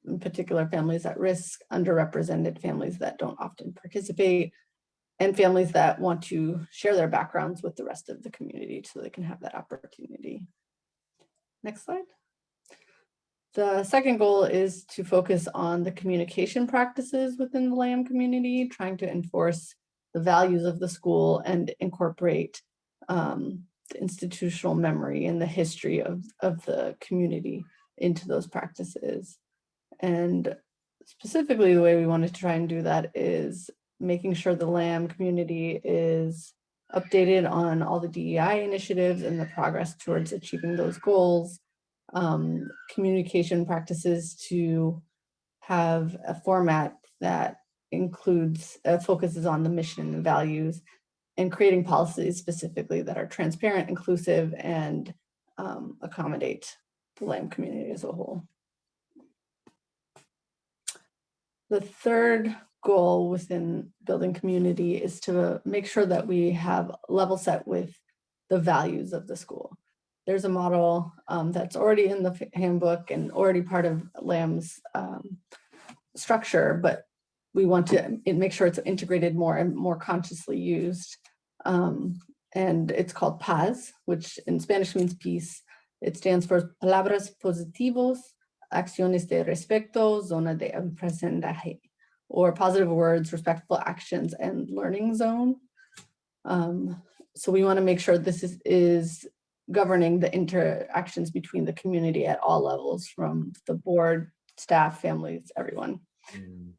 in particular families at risk, underrepresented families that don't often participate, and families that want to share their backgrounds with the rest of the community so they can have that opportunity. Next slide. The second goal is to focus on the communication practices within the LAM community, trying to enforce the values of the school and incorporate the institutional memory and the history of the community into those practices. And specifically, the way we wanted to try and do that is making sure the LAM community is updated on all the DEI initiatives and the progress towards achieving those goals. Communication practices to have a format that includes, focuses on the mission and values, and creating policies specifically that are transparent, inclusive, and accommodate the LAM community as a whole. The third goal within building community is to make sure that we have level set with the values of the school. There's a model that's already in the handbook and already part of LAM's structure, but we want to make sure it's integrated more and more consciously used. And it's called PAZ, which in Spanish means peace. It stands for Palabras Positivos, Acciones de Respeto, Zona de Aprendizaje, or positive words, respectful actions, and learning zone. So we want to make sure this is governing the interactions between the community at all levels, from the board, staff, families, everyone.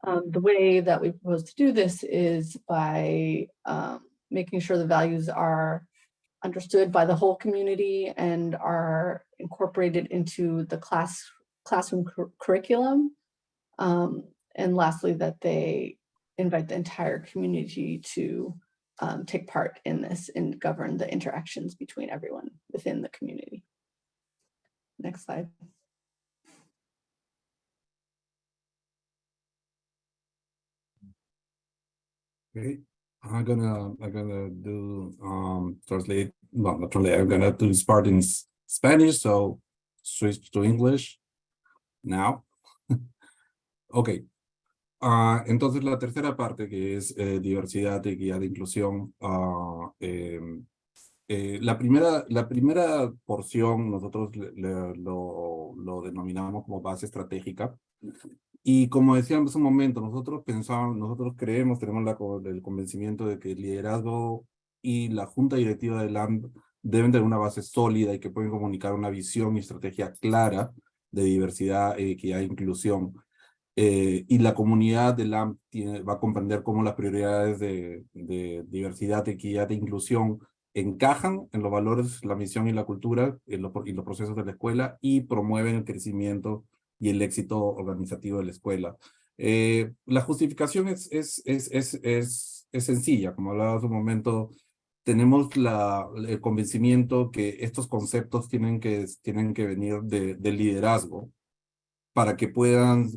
The way that we propose to do this is by making sure the values are understood by the whole community and are incorporated into the classroom curriculum. And lastly, that they invite the entire community to take part in this and govern the interactions between everyone within the community. Next slide. Okay, I'm gonna do translate. No, not translate. I'm gonna do this part in Spanish, so switch to English now. Okay. Entonces la tercera parte, que es diversidad, equidad e inclusión, la primera porción nosotros lo denominamos como base estratégica. Y como decíamos hace un momento, nosotros creemos, tenemos el convencimiento de que el liderazgo y la junta directiva del LAM deben tener una base sólida y que pueden comunicar una visión y estrategia clara de diversidad, equidad e inclusión. Y la comunidad del LAM va a comprender cómo las prioridades de diversidad, equidad e inclusión encajan en los valores, la misión y la cultura y los procesos de la escuela y promueven el crecimiento y el éxito organizativo de la escuela. La justificación es sencilla, como hablaba hace un momento. Tenemos el convencimiento que estos conceptos tienen que venir del liderazgo para que puedan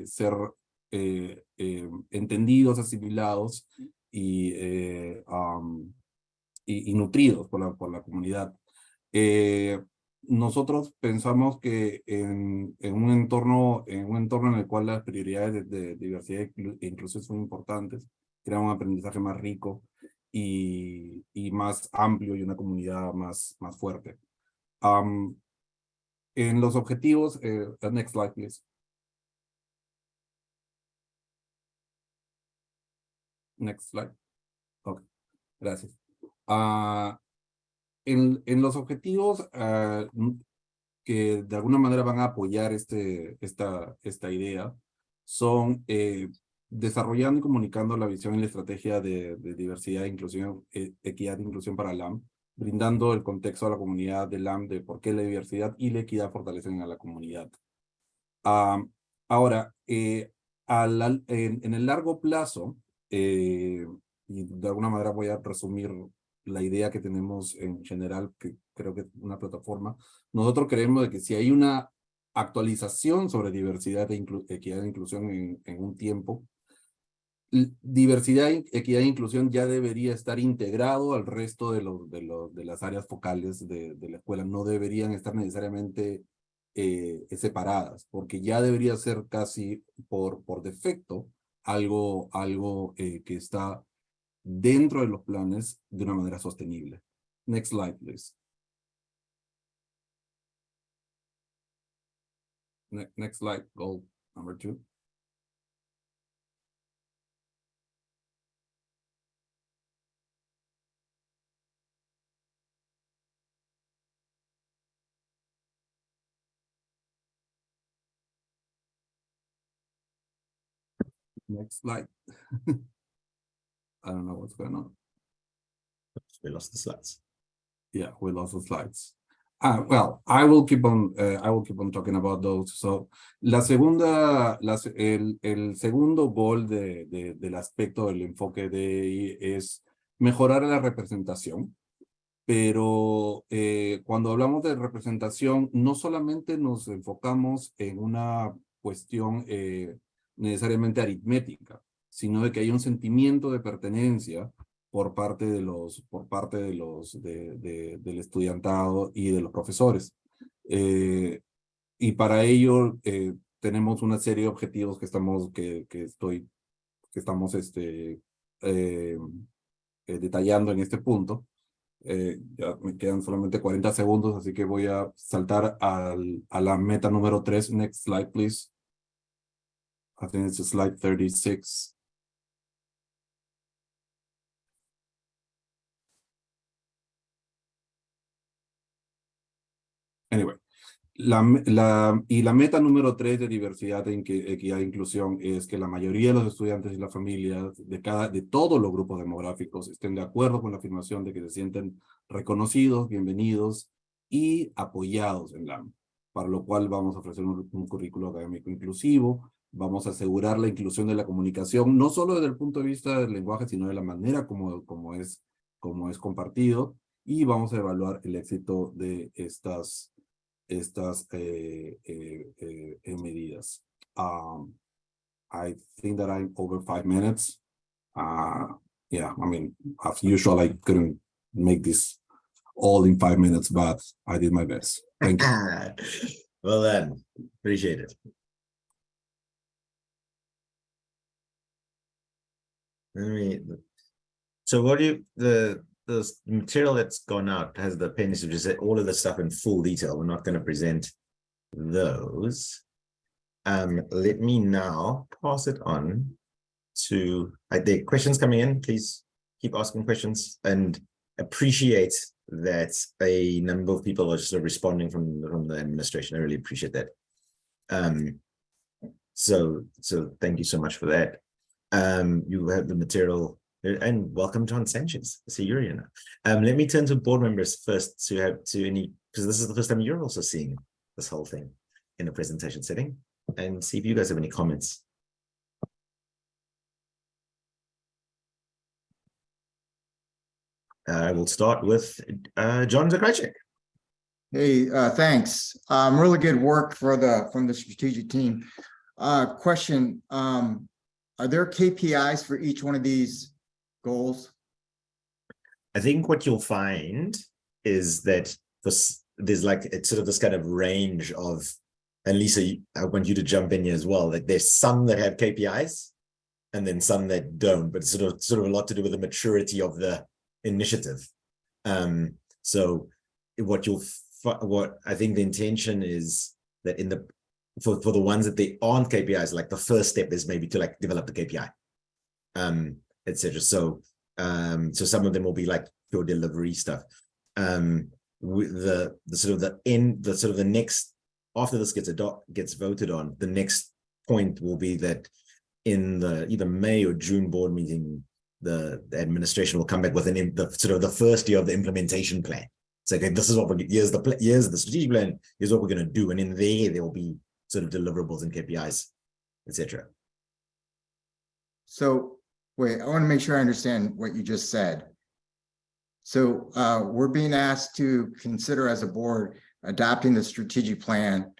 ser entendidos, asimilados y nutridos por la comunidad. Nosotros pensamos que en un entorno en el cual las prioridades de diversidad e inclusión son importantes, crea un aprendizaje más rico y más amplio y una comunidad más fuerte. En los objetivos, next slide, please. Next slide. Ok, gracias. En los objetivos que de alguna manera van a apoyar esta idea son desarrollando y comunicando la visión y la estrategia de diversidad, inclusión, equidad e inclusión para LAM, brindando el contexto a la comunidad de LAM de por qué la diversidad y la equidad fortalecen a la comunidad. Ahora, en el largo plazo, y de alguna manera voy a resumir la idea que tenemos en general, que creo que es una plataforma, nosotros creemos de que si hay una actualización sobre diversidad, equidad e inclusión en un tiempo, Diversidad, equidad e inclusión ya debería estar integrado al resto de las áreas focales de la escuela. No deberían estar necesariamente separadas, porque ya debería ser casi por defecto algo que está dentro de los planes de una manera sostenible. Next slide, please. Next slide, goal number 2. Next slide. I don't know what's going on. We lost the slides. Yeah, we lost the slides. Well, I will keep on talking about those. So, el segundo goal del aspecto del enfoque de es mejorar la representación. Pero cuando hablamos de representación, no solamente nos enfocamos en una cuestión necesariamente aritmética, sino de que hay un sentimiento de pertenencia por parte del estudiantado y de los profesores. Y para ello tenemos una serie de objetivos que estamos detallando en este punto. Ya me quedan solamente 40 segundos, así que voy a saltar a la meta número 3. Next slide, please. I think it's slide 36. Anyway, la meta número 3 de diversidad, equidad e inclusión es que la mayoría de los estudiantes y las familias de todos los grupos demográficos estén de acuerdo con la afirmación de que se sienten reconocidos, bienvenidos y apoyados en LAM, para lo cual vamos a ofrecer un currículo académico inclusivo, vamos a asegurar la inclusión de la comunicación, no solo desde el punto de vista del lenguaje, sino de la manera como es compartido, y vamos a evaluar el éxito de estas medidas. I think that I'm over 5 minutes. Yeah, I mean, as usual, I couldn't make this all in 5 minutes, but I did my best. Thank you. Well then, appreciate it. So what do you, the material that's gone out has the appendices, which is all of the stuff in full detail. We're not going to present those. Let me now pass it on to the questions coming in. Please keep asking questions, and appreciate that a number of people are just sort of responding from the administration. I really appreciate that. So thank you so much for that. You have the material. And welcome, John Sanchez. I see you're here now. Let me turn to board members first because this is the first time you're also seeing this whole thing in a presentation setting, and see if you guys have any comments. I will start with John Zakrajcik. Hey, thanks. Really good work from the strategic team. Question, are there KPIs for each one of these goals? I think what you'll find is that there's like it's sort of this kind of range of, and Lisa, I want you to jump in here as well. Like there's some that have KPIs, and then some that don't. But it's sort of a lot to do with the maturity of the initiative. So what I think the intention is that for the ones that they aren't KPIs, like the first step is maybe to like develop the KPI. Etc. So some of them will be like pure delivery stuff. With the next, after this gets voted on, the next point will be that in the either May or June board meeting, the administration will come back with the first year of the implementation plan. It's like, okay, this is what here's the strategic plan, here's what we're going to do, and in there will be sort of deliverables and KPIs, etc. So wait, I want to make sure I understand what you just said. So we're being asked to consider as a board adopting the strategic plan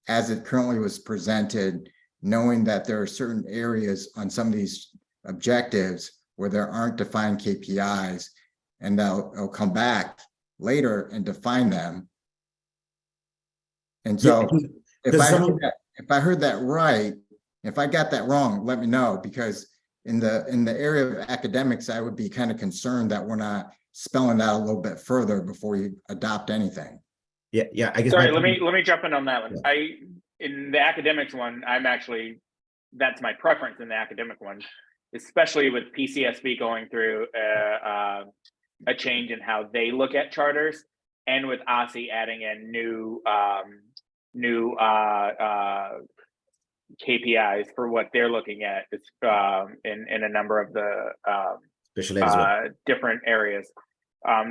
as it currently was presented, knowing that there are certain areas on some of these objectives where there aren't defined KPIs, and they'll come back later and define them. And so if I heard that right, if I got that wrong, let me know, because in the area of academics, I would be kind of concerned that we're not spelling that a little bit further before you adopt anything. Yeah. I guess. Sorry, let me jump in on that one. In the academics one, that's my preference in the academic one, especially with PCSB going through a change in how they look at charters, and with OSSI adding in new KPIs for what they're looking at. It's in a number of the Special ed as well. different areas.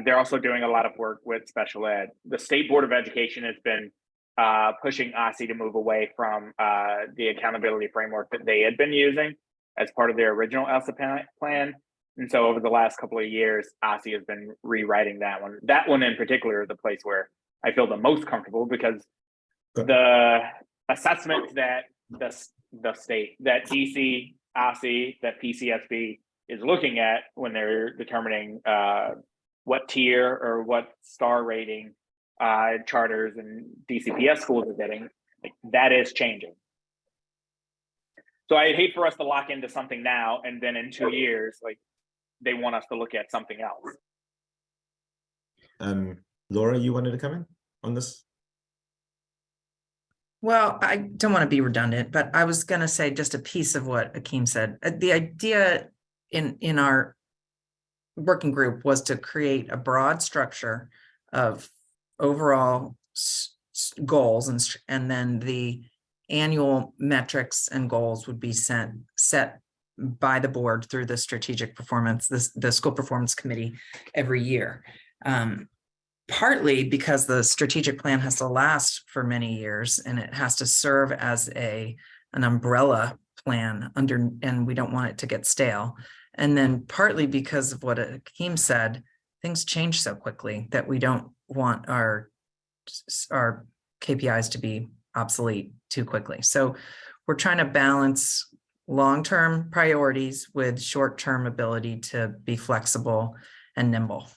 They're also doing a lot of work with special ed. The State Board of Education has been pushing OSSI to move away from the accountability framework that they had been using as part of their original ELSA plan. And so over the last couple of years, OSSI has been rewriting that one. That one in particular is the place where I feel the most comfortable, because the assessments that the state, that DC, OSSI, that PCSB is looking at when they're determining what tier or what star rating charters and DCPS schools are getting, like, that is changing. So I'd hate for us to lock into something now, and then in 2 years, like, they want us to look at something else. Laura, you wanted to come in on this? Well, I don't want to be redundant, but I was going to say just a piece of what Akeem said. The idea in our working group was to create a broad structure of overall goals, and then the annual metrics and goals would be set by the board through the strategic performance, the school performance committee every year. Partly because the strategic plan has to last for many years, and it has to serve as an umbrella plan and we don't want it to get stale. And then partly because of what Akeem said, things change so quickly that we don't want our KPIs to be obsolete too quickly. So we're trying to balance long-term priorities with short-term ability to be flexible and nimble.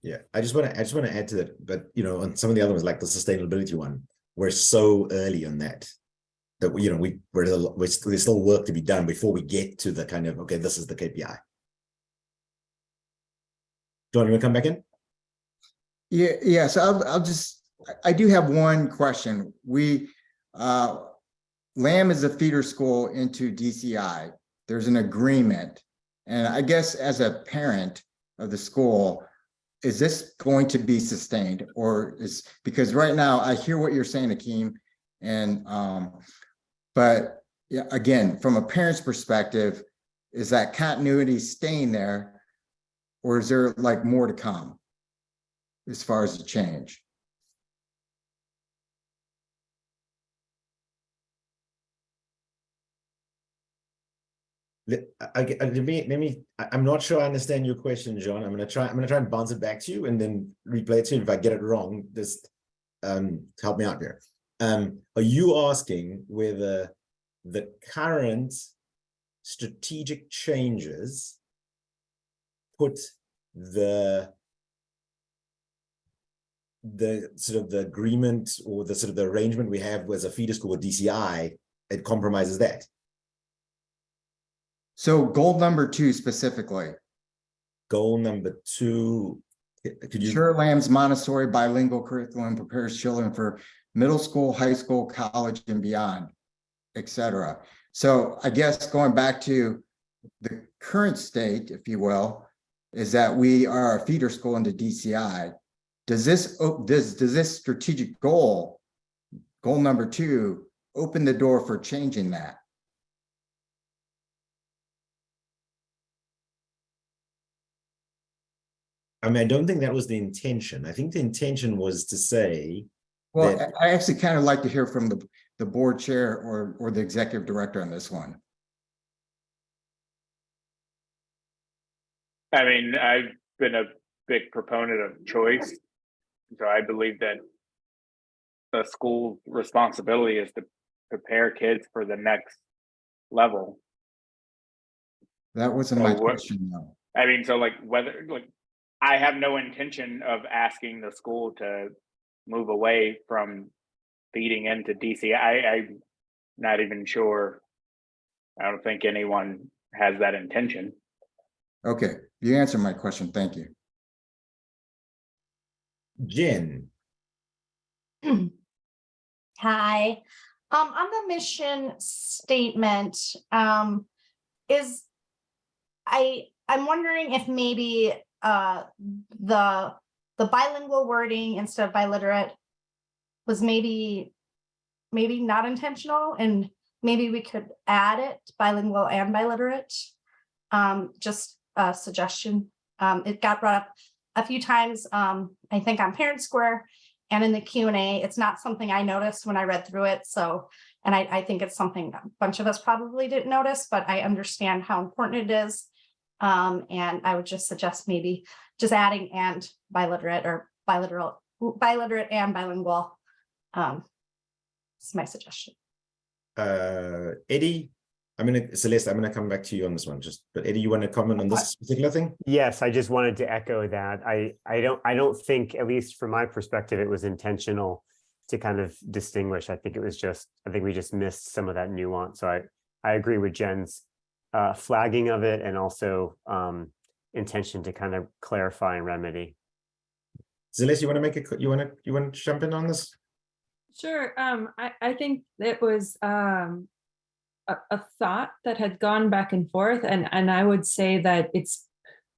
Yeah, I just want to add to that, but on some of the other ones, like the sustainability one, we're so early on that there's still work to be done before we get to the kind of, okay, this is the KPI. John, you want to come back in? Yeah. So I do have one question. Lamb is a feeder school into DCI. There's an agreement, and I guess as a parent of the school, is this going to be sustained, or because right now I hear what you're saying, Akeem, and but yeah, again, from a parent's perspective, is that continuity staying there, or is there like more to come as far as the change? I'm not sure I understand your question, John. I'm gonna try and bounce it back to you and then replay it to you. If I get it wrong, just help me out here. Are you asking whether the current strategic changes put the sort of the agreement or the sort of the arrangement we have as a feeder school with DCI, it compromises that? So goal number 2 specifically. Goal number 2, could you? Sure, Lamb's Montessori bilingual curriculum prepares children for middle school, high school, college, and beyond, etc. So I guess going back to the current state, if you will, is that we are a feeder school into DCI. Does this strategic goal number 2, open the door for changing that? I mean, I don't think that was the intention. I think the intention was to say. Well, that, I actually kind of like to hear from the board chair or the executive director on this one. I mean, I've been a big proponent of choice. So I believe that the school's responsibility is to prepare kids for the next level. That wasn't my Well, what- question, though. I mean, so like whether, like, I have no intention of asking the school to move away from feeding into DC. I'm not even sure. I don't think anyone has that intention. Okay, you answered my question. Thank you. Jen, Hi. On the mission statement, I'm wondering if maybe the bilingual wording instead of biliterate was maybe not intentional, and maybe we could add it bilingual and biliterate. Just a suggestion. It got brought up a few times, I think on Parent Square and in the Q&A. It's not something I noticed when I read through it. So, and I think it's something a bunch of us probably didn't notice, but I understand how important it is. And I would just suggest maybe just adding and biliterate or biliterate and bilingual. It's my suggestion. Eddie, Celeste, I'm gonna come back to you on this one. But Eddie, you want to comment on this particular thing? Yes, I just wanted to echo that. I don't think, at least from my perspective, it was intentional to kind of distinguish. I think we just missed some of that nuance. So I agree with Jen's flagging of it, and also intention to kind of clarify and remedy. Celeste, you want to make you want to jump in on this? Sure. I think it was a thought that had gone back and forth, and I would say that it's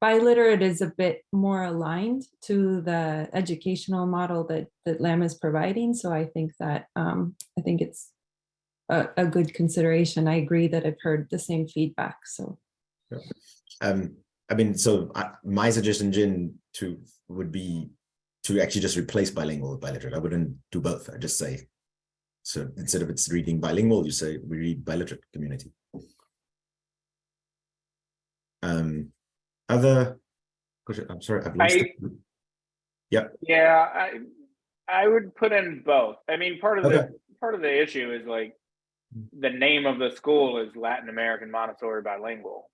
biliterate is a bit more aligned to the educational model that LAM is providing. So I think that I think it's a good consideration. I agree that I've heard the same feedback. So, my suggestion, Jin, would be to actually just replace bilingual with biliterate. I wouldn't do both. I just say, so instead of it's reading bilingual, you say we read biliterate community. Other question? I'm sorry, I've lost it. Yeah. Yeah, I would put in both. I mean, part of the issue is like the name of the school is Latin American Montessori Bilingual.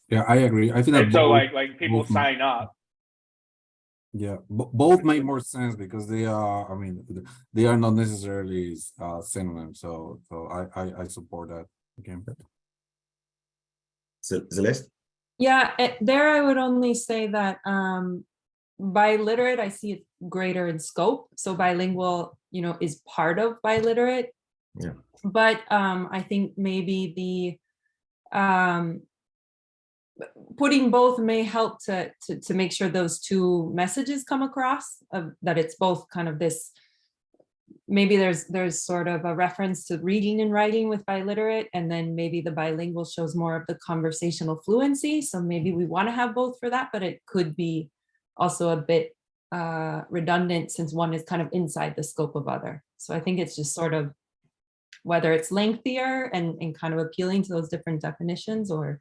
Yeah, I agree. I think that And so both- like people both- sign up. Yeah, both make more sense because they are, they are not necessarily synonyms. So I support that. Okay. Celeste? yeah, there I would only say that biliterate, I see it greater in scope. So bilingual, is part of biliterate. Yeah. But I think maybe the putting both may help to make sure those two messages come across, that it's both kind of this, maybe there's sort of a reference to reading and writing with biliterate, and then maybe the bilingual shows more of the conversational fluency. So maybe we want to have both for that, but it could be also a bit redundant since one is kind of inside the scope of other. So I think it's just sort of whether it's lengthier and kind of appealing to those different definitions, or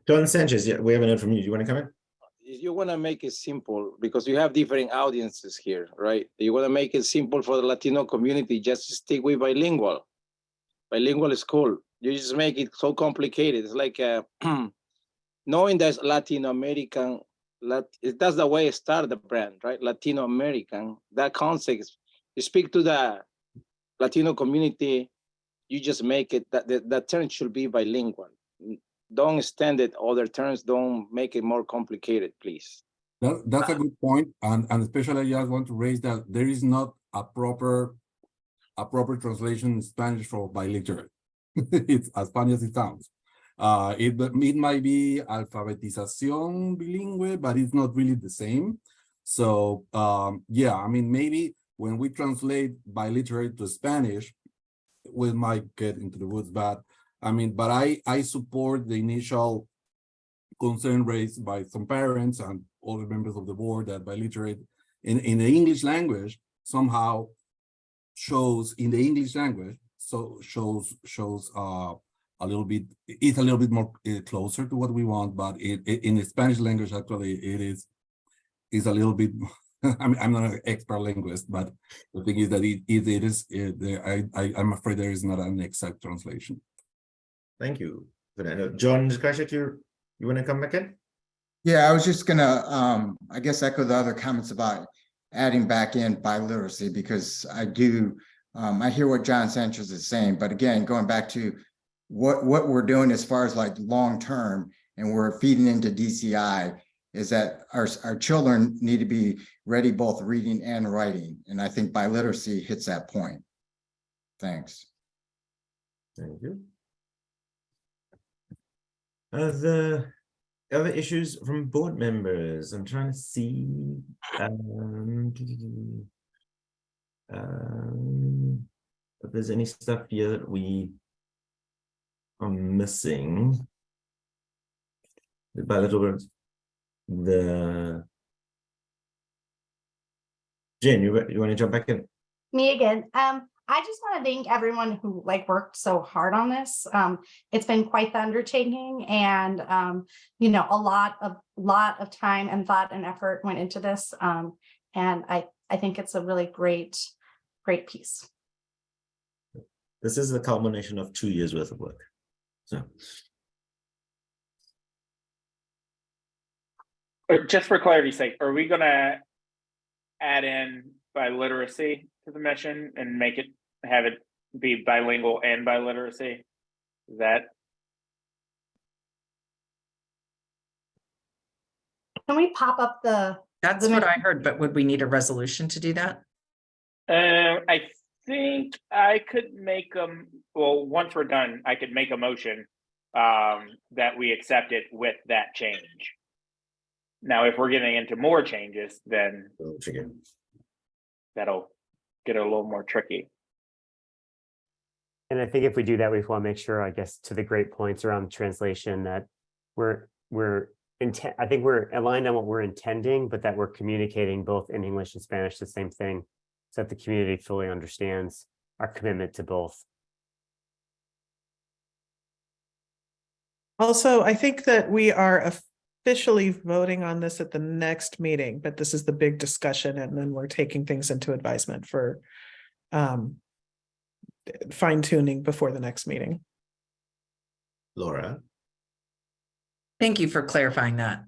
Don Sanchez, yeah, we haven't heard from you. Do you want to come in? You want to make it simple because you have different audiences here, right? You want to make it simple for the Latino community, just stick with bilingual. Bilingual is cool. You just make it so complicated. It's like knowing there's Latino American, that's the way it started the brand, right? Latino American, that concept, you speak to the Latino community, you just make it, that term should be bilingual. Don't extend it, other terms, don't make it more complicated, please. That's a good point, and especially I just want to raise that there is not a proper translation in Spanish for biliterate. It's as funny as it sounds. It might be alfabetización bilingüe, but it's not really the same. So yeah, maybe when we translate biliterate to Spanish, we might get into the woods, but I support the initial concern raised by some parents and other members of the board that biliterate in the English language somehow shows a little bit, it's a little bit more closer to what we want, but in the Spanish language actually it is a little bit. I'm not an expert linguist, but the thing is that I'm afraid there is not an exact translation. Thank you, Fernando. John Krashik, you want to come back in? Yeah, I was just gonna, I guess echo the other comments about adding back in biliteracy, because I do, I hear what John Sanchez is saying, but again, going back to what we're doing as far as like long-term, and we're feeding into DCI, is that our children need to be ready both reading and writing. And I think biliteracy hits that point. Thanks. Thank you. The other issues from board members. I'm trying to see. If there's any stuff here that we are missing. The bilateral. Jen, you want to jump back in? Me again. I just want to thank everyone who worked so hard on this. It's been quite the undertaking, and you know, a lot of time and thought and effort went into this. And I think it's a really great piece. This is the culmination of 2 years worth of work. So Just for clarity's sake, are we gonna add in biliteracy to the mission and have it be bilingual and biliteracy? Is that? Can we pop up That's what I heard, but would we need a resolution to do that? I think I could make well, once we're done, I could make a motion that we accept it with that change. Now, if we're getting into more changes, then that'll get a little more tricky. And I think if we do that, we want to make sure, I guess, to the great points around translation, that I think we're aligned on what we're intending, but that we're communicating both in English and Spanish the same thing, so that the community fully understands our commitment to both. Also, I think that we are officially voting on this at the next meeting, but this is the big discussion, and then we're taking things into advisement for fine tuning before the next meeting. Laura. Thank you for clarifying that.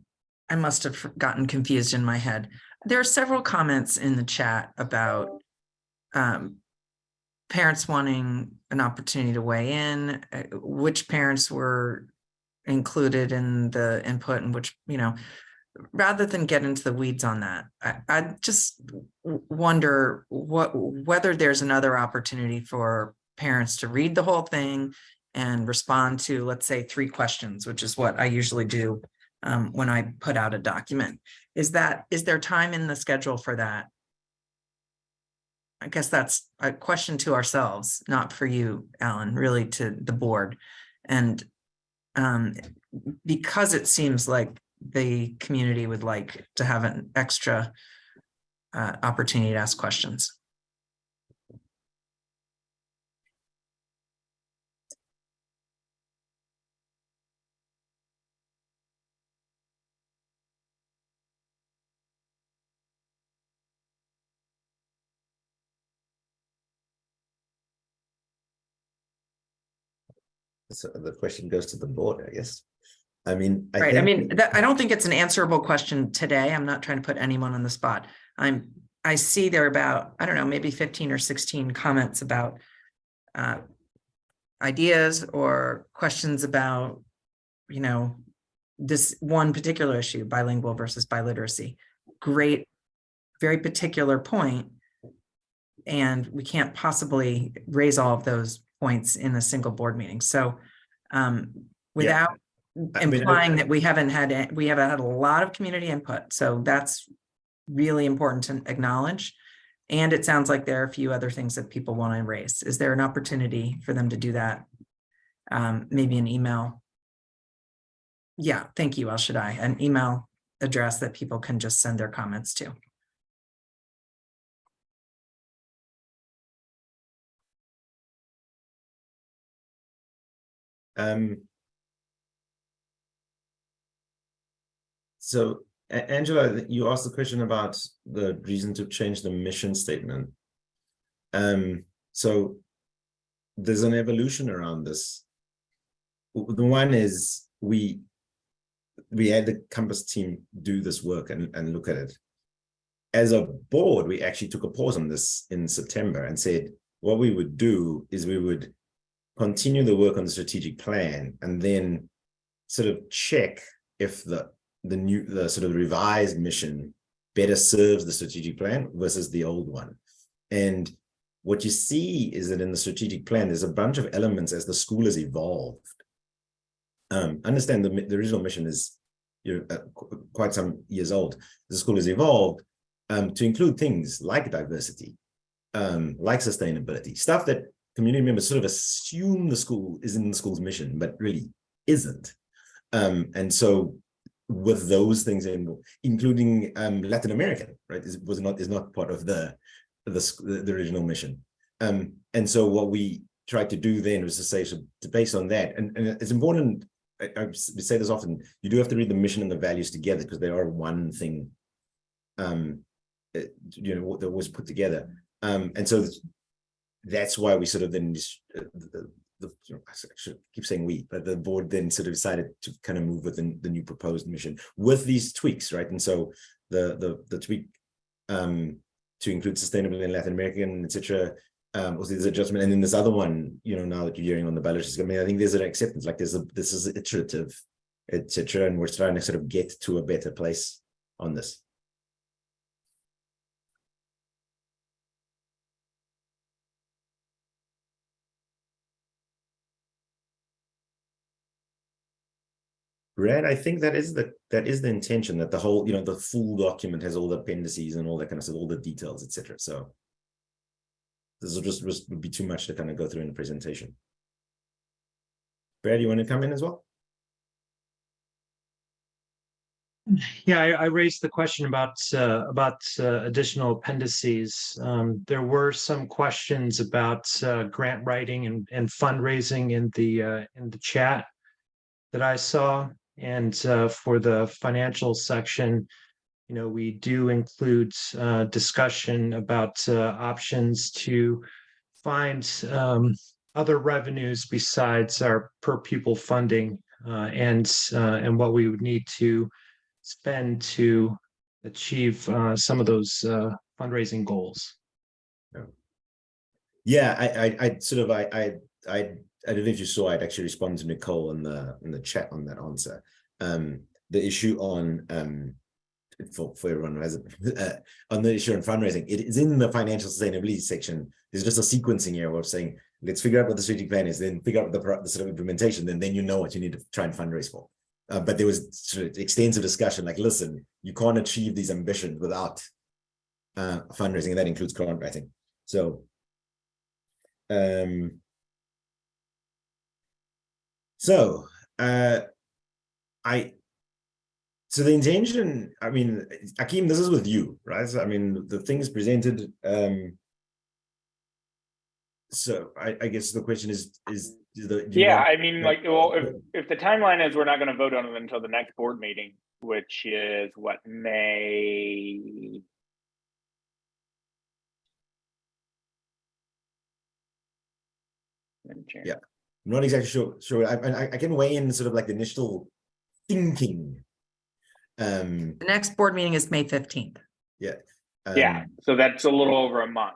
I must have gotten confused in my head. There are several comments in the chat about parents wanting an opportunity to weigh in, which parents were included in the input, and which, you know, rather than get into the weeds on that, I just wonder whether there's another opportunity for parents to read the whole thing and respond to, let's say, 3 questions, which is what I usually do when I put out a document. Is there time in the schedule for that? I guess that's a question to ourselves, not for you, Alan, really to the board. And because it seems like the community would like to have an extra opportunity to ask questions. So the question goes to the board, I guess. I mean, I don't think it's an answerable question today. I'm not trying to put anyone on the spot. I see there are about, I don't know, maybe 15 or 16 comments about ideas or questions about, you know, this one particular issue, bilingual versus biliteracy. Great, very particular point. And we can't possibly raise all of those points in a single board meeting. So without implying that we haven't had a lot of community input. So that's really important to acknowledge. And it sounds like there are a few other things that people want to raise. Is there an opportunity for them to do that? Maybe an email. Yeah, thank you, El Shaddai. An email address that people can just send their comments to. So Angela, you asked the question about the reason to change the mission statement. So there's an evolution around this the one is we had the Compass team do this work and look at it. As a board, we actually took a pause on this in September and said, what we would do is we would continue the work on the strategic plan and then sort of check if the sort of revised mission better serves the strategic plan versus the old one. And what you see is that in the strategic plan, there's a bunch of elements as the school has evolved. Understand the original mission is quite some years old. The school has evolved to include things like diversity, like sustainability, stuff that community members sort of assume the school is in the school's mission, but really isn't. And so with those things, including Latin American, right, is not part of the original mission. And so what we tried to do then was to say, so based on that, and it's important, I say this often, you do have to read the mission and the values together because they are one thing, that was put together. And so that's why we sort of then I should keep saying we, but the board then sort of decided to kind of move within the new proposed mission with these tweaks, right? And so the tweak to include sustainability in Latin American, etc. Also there's adjustment, and then this other one, now that you're hearing on the ballot, I mean, I think there's an acceptance, like this is iterative, etc. And we're trying to sort of get to a better place on this. Brad, I think that is the intention, that the whole, the full document has all the appendices and all that kind of stuff, all the details, etc. So this will just would be too much to kind of go through in the presentation. Brad, you want to come in as well? Yeah, I raised the question about additional appendices. There were some questions about grant writing and fundraising in the chat that I saw. And for the financial section, we do include discussion about options to find other revenues besides our per pupil funding and what we would need to spend to achieve some of those fundraising goals. Yeah, I don't know if you saw, I'd actually responded to Nicole in the chat on that answer. The issue on for everyone who hasn't on the issue on fundraising, it is in the financial sustainability section. There's just a sequencing here of saying, let's figure out what the strategic plan is, then figure out the sort of implementation, then you know what you need to try and fundraise for. But there was sort of extensive discussion, like, listen, you can't achieve these ambitions without fundraising, and that includes grant writing. So so the intention, I mean, Akeem, this is with you, right? So, I mean, the things presented. So I guess the question is I mean, like, well, if the timeline is we're not going to vote on it until the next board meeting, which is what, May? Yeah, I'm not exactly sure. I can weigh in sort of like the initial thinking. The next board meeting is May 15th. Yeah. Yeah, so that's a little over a month.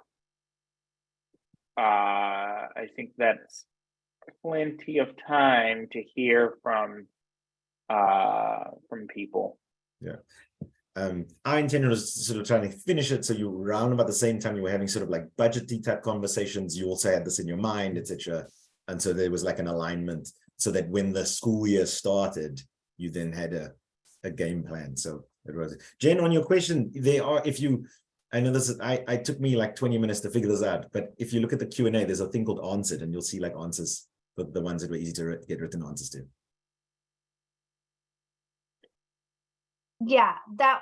I think that's plenty of time to hear from people. Yeah. Our intention was sort of trying to finish it, so you around about the same time you were having sort of like budgety type conversations, you also had this in your mind, etc. And so there was like an alignment so that when the school year started, you then had a game plan. So it was Jen, on your question, I know this is, I took me like 20 minutes to figure this out, but if you look at the Q&A, there's a thing called Answered, and you'll see like answers, but the ones that were easy to get written answers to. Yeah, that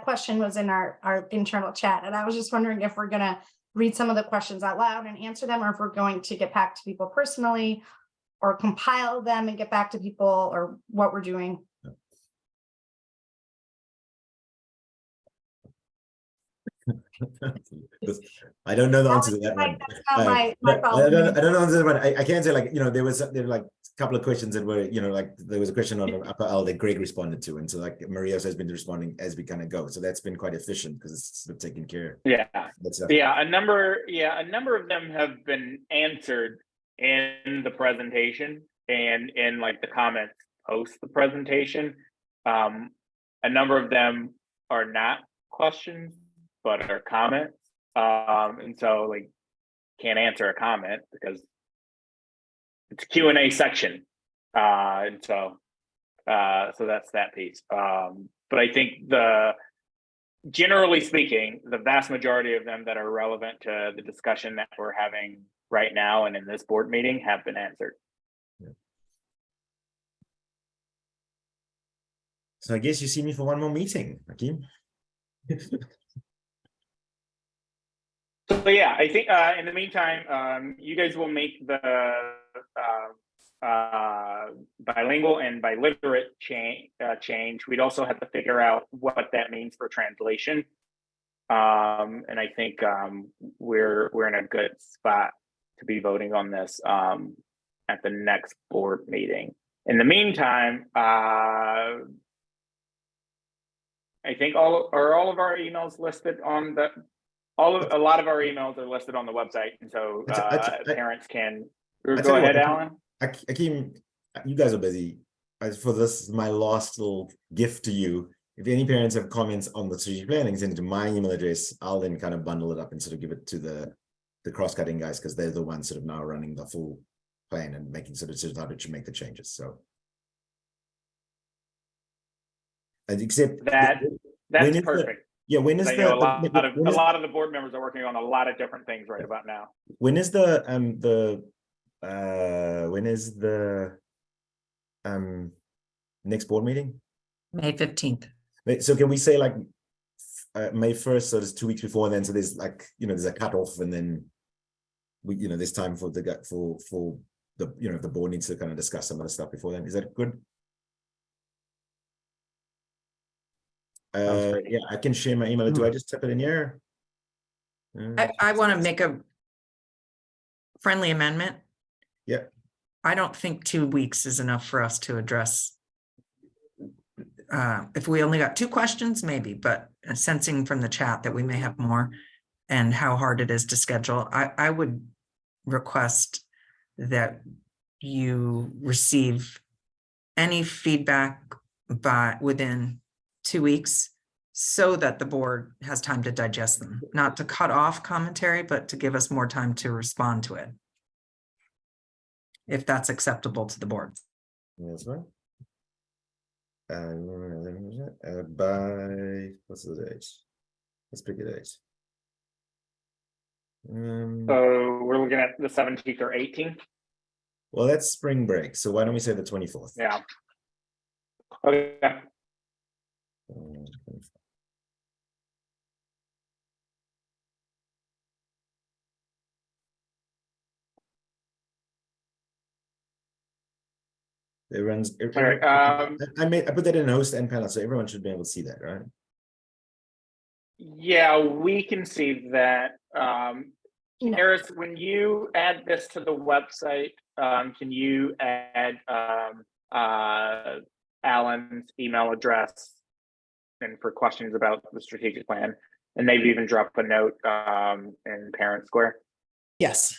question was in our internal chat, and I was just wondering if we're gonna read some of the questions out loud and answer them, or if we're going to get back to people personally, or compile them and get back to people, or what we're doing. I don't know the answer to that one. That's not my I problem. don't know the answer to that one. I can't say, like, there were like a couple of questions that were, like there was a question on the upper L that Greg responded to. And so like Maria has been responding as we kind of go. So that's been quite efficient because it's sort of taken care of. Yeah. That's A number of them have been answered in the presentation and in like the comments post the presentation. A number of them are not questions, but are comments. And so like can't answer a comment because it's a Q&A section. And so that's that piece. But I think generally speaking, the vast majority of them that are relevant to the discussion that we're having right now and in this board meeting have been answered. So I guess you see me for one more meeting, Hakeem. So yeah, I think in the meantime, you guys will make the bilingual and biliterate change. We'd also have to figure out what that means for translation. And I think we're in a good spot to be voting on this at the next board meeting. In the meantime, I think all of our emails listed on a lot of our emails are listed on the website, and so parents can go ahead, Alan. Hakeem, you guys are busy. For this, my last little gift to you. If any parents have comments on the strategic planning, send it to my email address. I'll then kind of bundle it up and sort of give it to the cross-cutting guys because they're the ones sort of now running the full plan and making sort of decisions how to make the changes. So. And except that's perfect. When is a lot of the board members are working on a lot of different things right about now. When is the next board meeting? May 15th. So can we say like May 1st? So there's 2 weeks before, and then so there's like there's a cutoff, and then there's time for the if the board needs to kind of discuss some of the stuff before then. Is that good? Yeah, I can share my email. Do I just type it in here? I want to make a friendly amendment. Yeah. I don't think 2 weeks is enough for us to address. If we only got 2 questions, maybe, but sensing from the chat that we may have more and how hard it is to schedule, I would request that you receive any feedback within 2 weeks so that the board has time to digest them, not to cut off commentary, but to give us more time to respond to it. If that's acceptable to the board. That's right. By what's the date? Let's pick a date. So we're looking at the 17th or 18th. Well, that's spring break. So why don't we say the 24th? Yeah. Okay. Everyone's. All right, I put that in host and panel, so everyone should be able to see that, right? Yeah, we can see that. Eris, when you add this to the website, can you add Alan's email address and for questions about the strategic plan, and maybe even drop a note in Parent Square? Yes.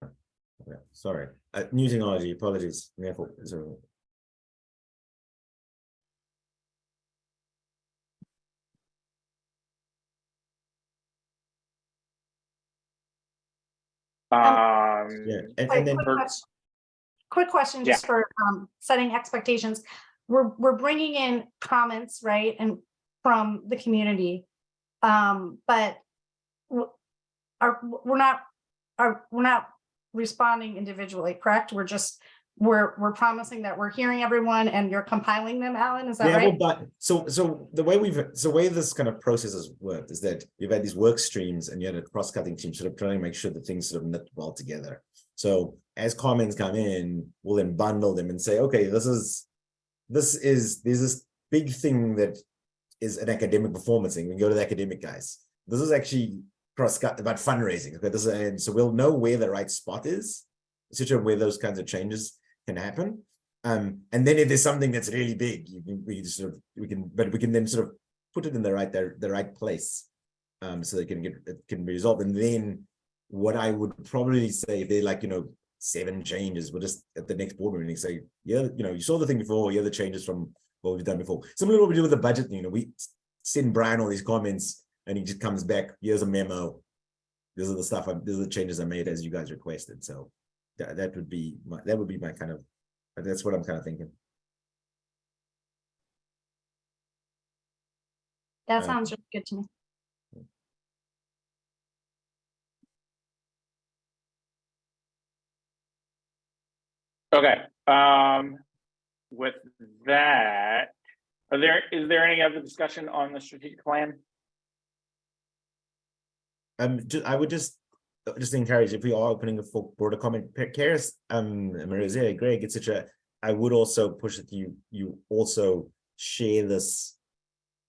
Okay, sorry, new technology. Apologies. So. Yeah, and then quick question just for setting expectations. We're bringing in comments, right, and from the community, but we're not responding individually, correct? We're promising that we're hearing everyone and you're compiling them, Alan, is that right? But so the way this kind of process has worked is that you've had these work streams and you had a cross-cutting team sort of trying to make sure that things sort of knit well together. So as comments come in, we'll then bundle them and say, okay, there's this big thing that is an academic performance thing. We can go to the academic guys. This is actually about fundraising. Okay, and so we'll know where the right spot is, where those kinds of changes can happen. And then if there's something that's really big, we can then sort of put it in the right place, so that it can be resolved. And then what I would probably say, if they're like 7 changes, we'll just at the next board meeting say, yeah, you saw the thing before, here are the changes from what we've done before. Similar to what we do with the budget. We send Brian all these comments, and he just comes back. Here's a memo. These are the stuff. These are the changes I made as you guys requested. So that would be my kind of. That's what I'm kind of thinking. That sounds really good to me. Okay. With that, is there any other discussion on the strategic plan? I would just encourage, if we are opening for broader comment, Karis, Maria, Greg, etc. I would also push that you also share this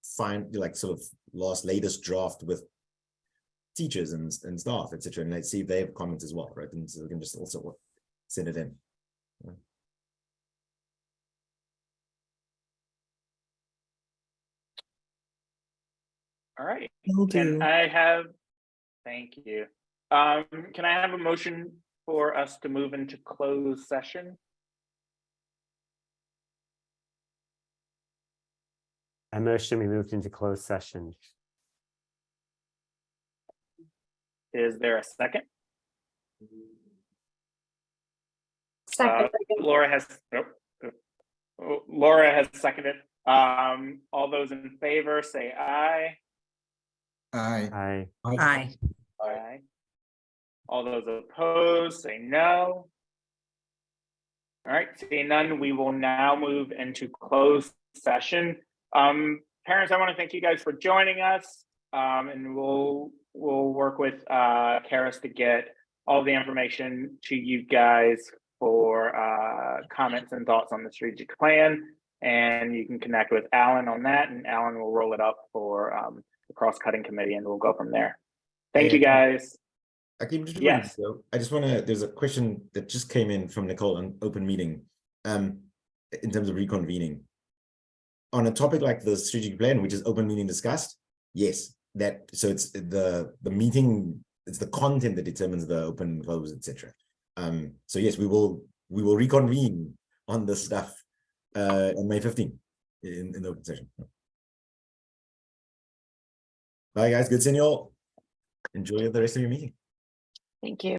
sort of latest draft with teachers and staff, etc. And let's see if they have comments as well, right? And so we can just also send it in. All right. Will do. Thank you. Can I have a motion for us to move into closed session? I motion we moved into closed session. Is there a second? Second. Laura has seconded. All those in favor say aye. Aye. Aye. Aye. All those opposed say no. All right, seeing none, we will now move into closed session. Parents, I want to thank you guys for joining us, and we'll work with Karis to get all the information to you guys for comments and thoughts on the strategic plan. And you can connect with Alan on that, and Alan will roll it up for the cross-cutting committee, and we'll go from there. Thank you, guys. Yes. I just want to. There's a question that just came in from Nicole on open meeting, in terms of reconvening on a topic like the strategic plan, which is open meeting discussed. Yes, so it's the meeting. It's the content that determines the open, close, etc. So yes, we will reconvene on this stuff on May 15th in the open session. Bye, guys. Good seeing you all. Enjoy the rest of your meeting. Thank you.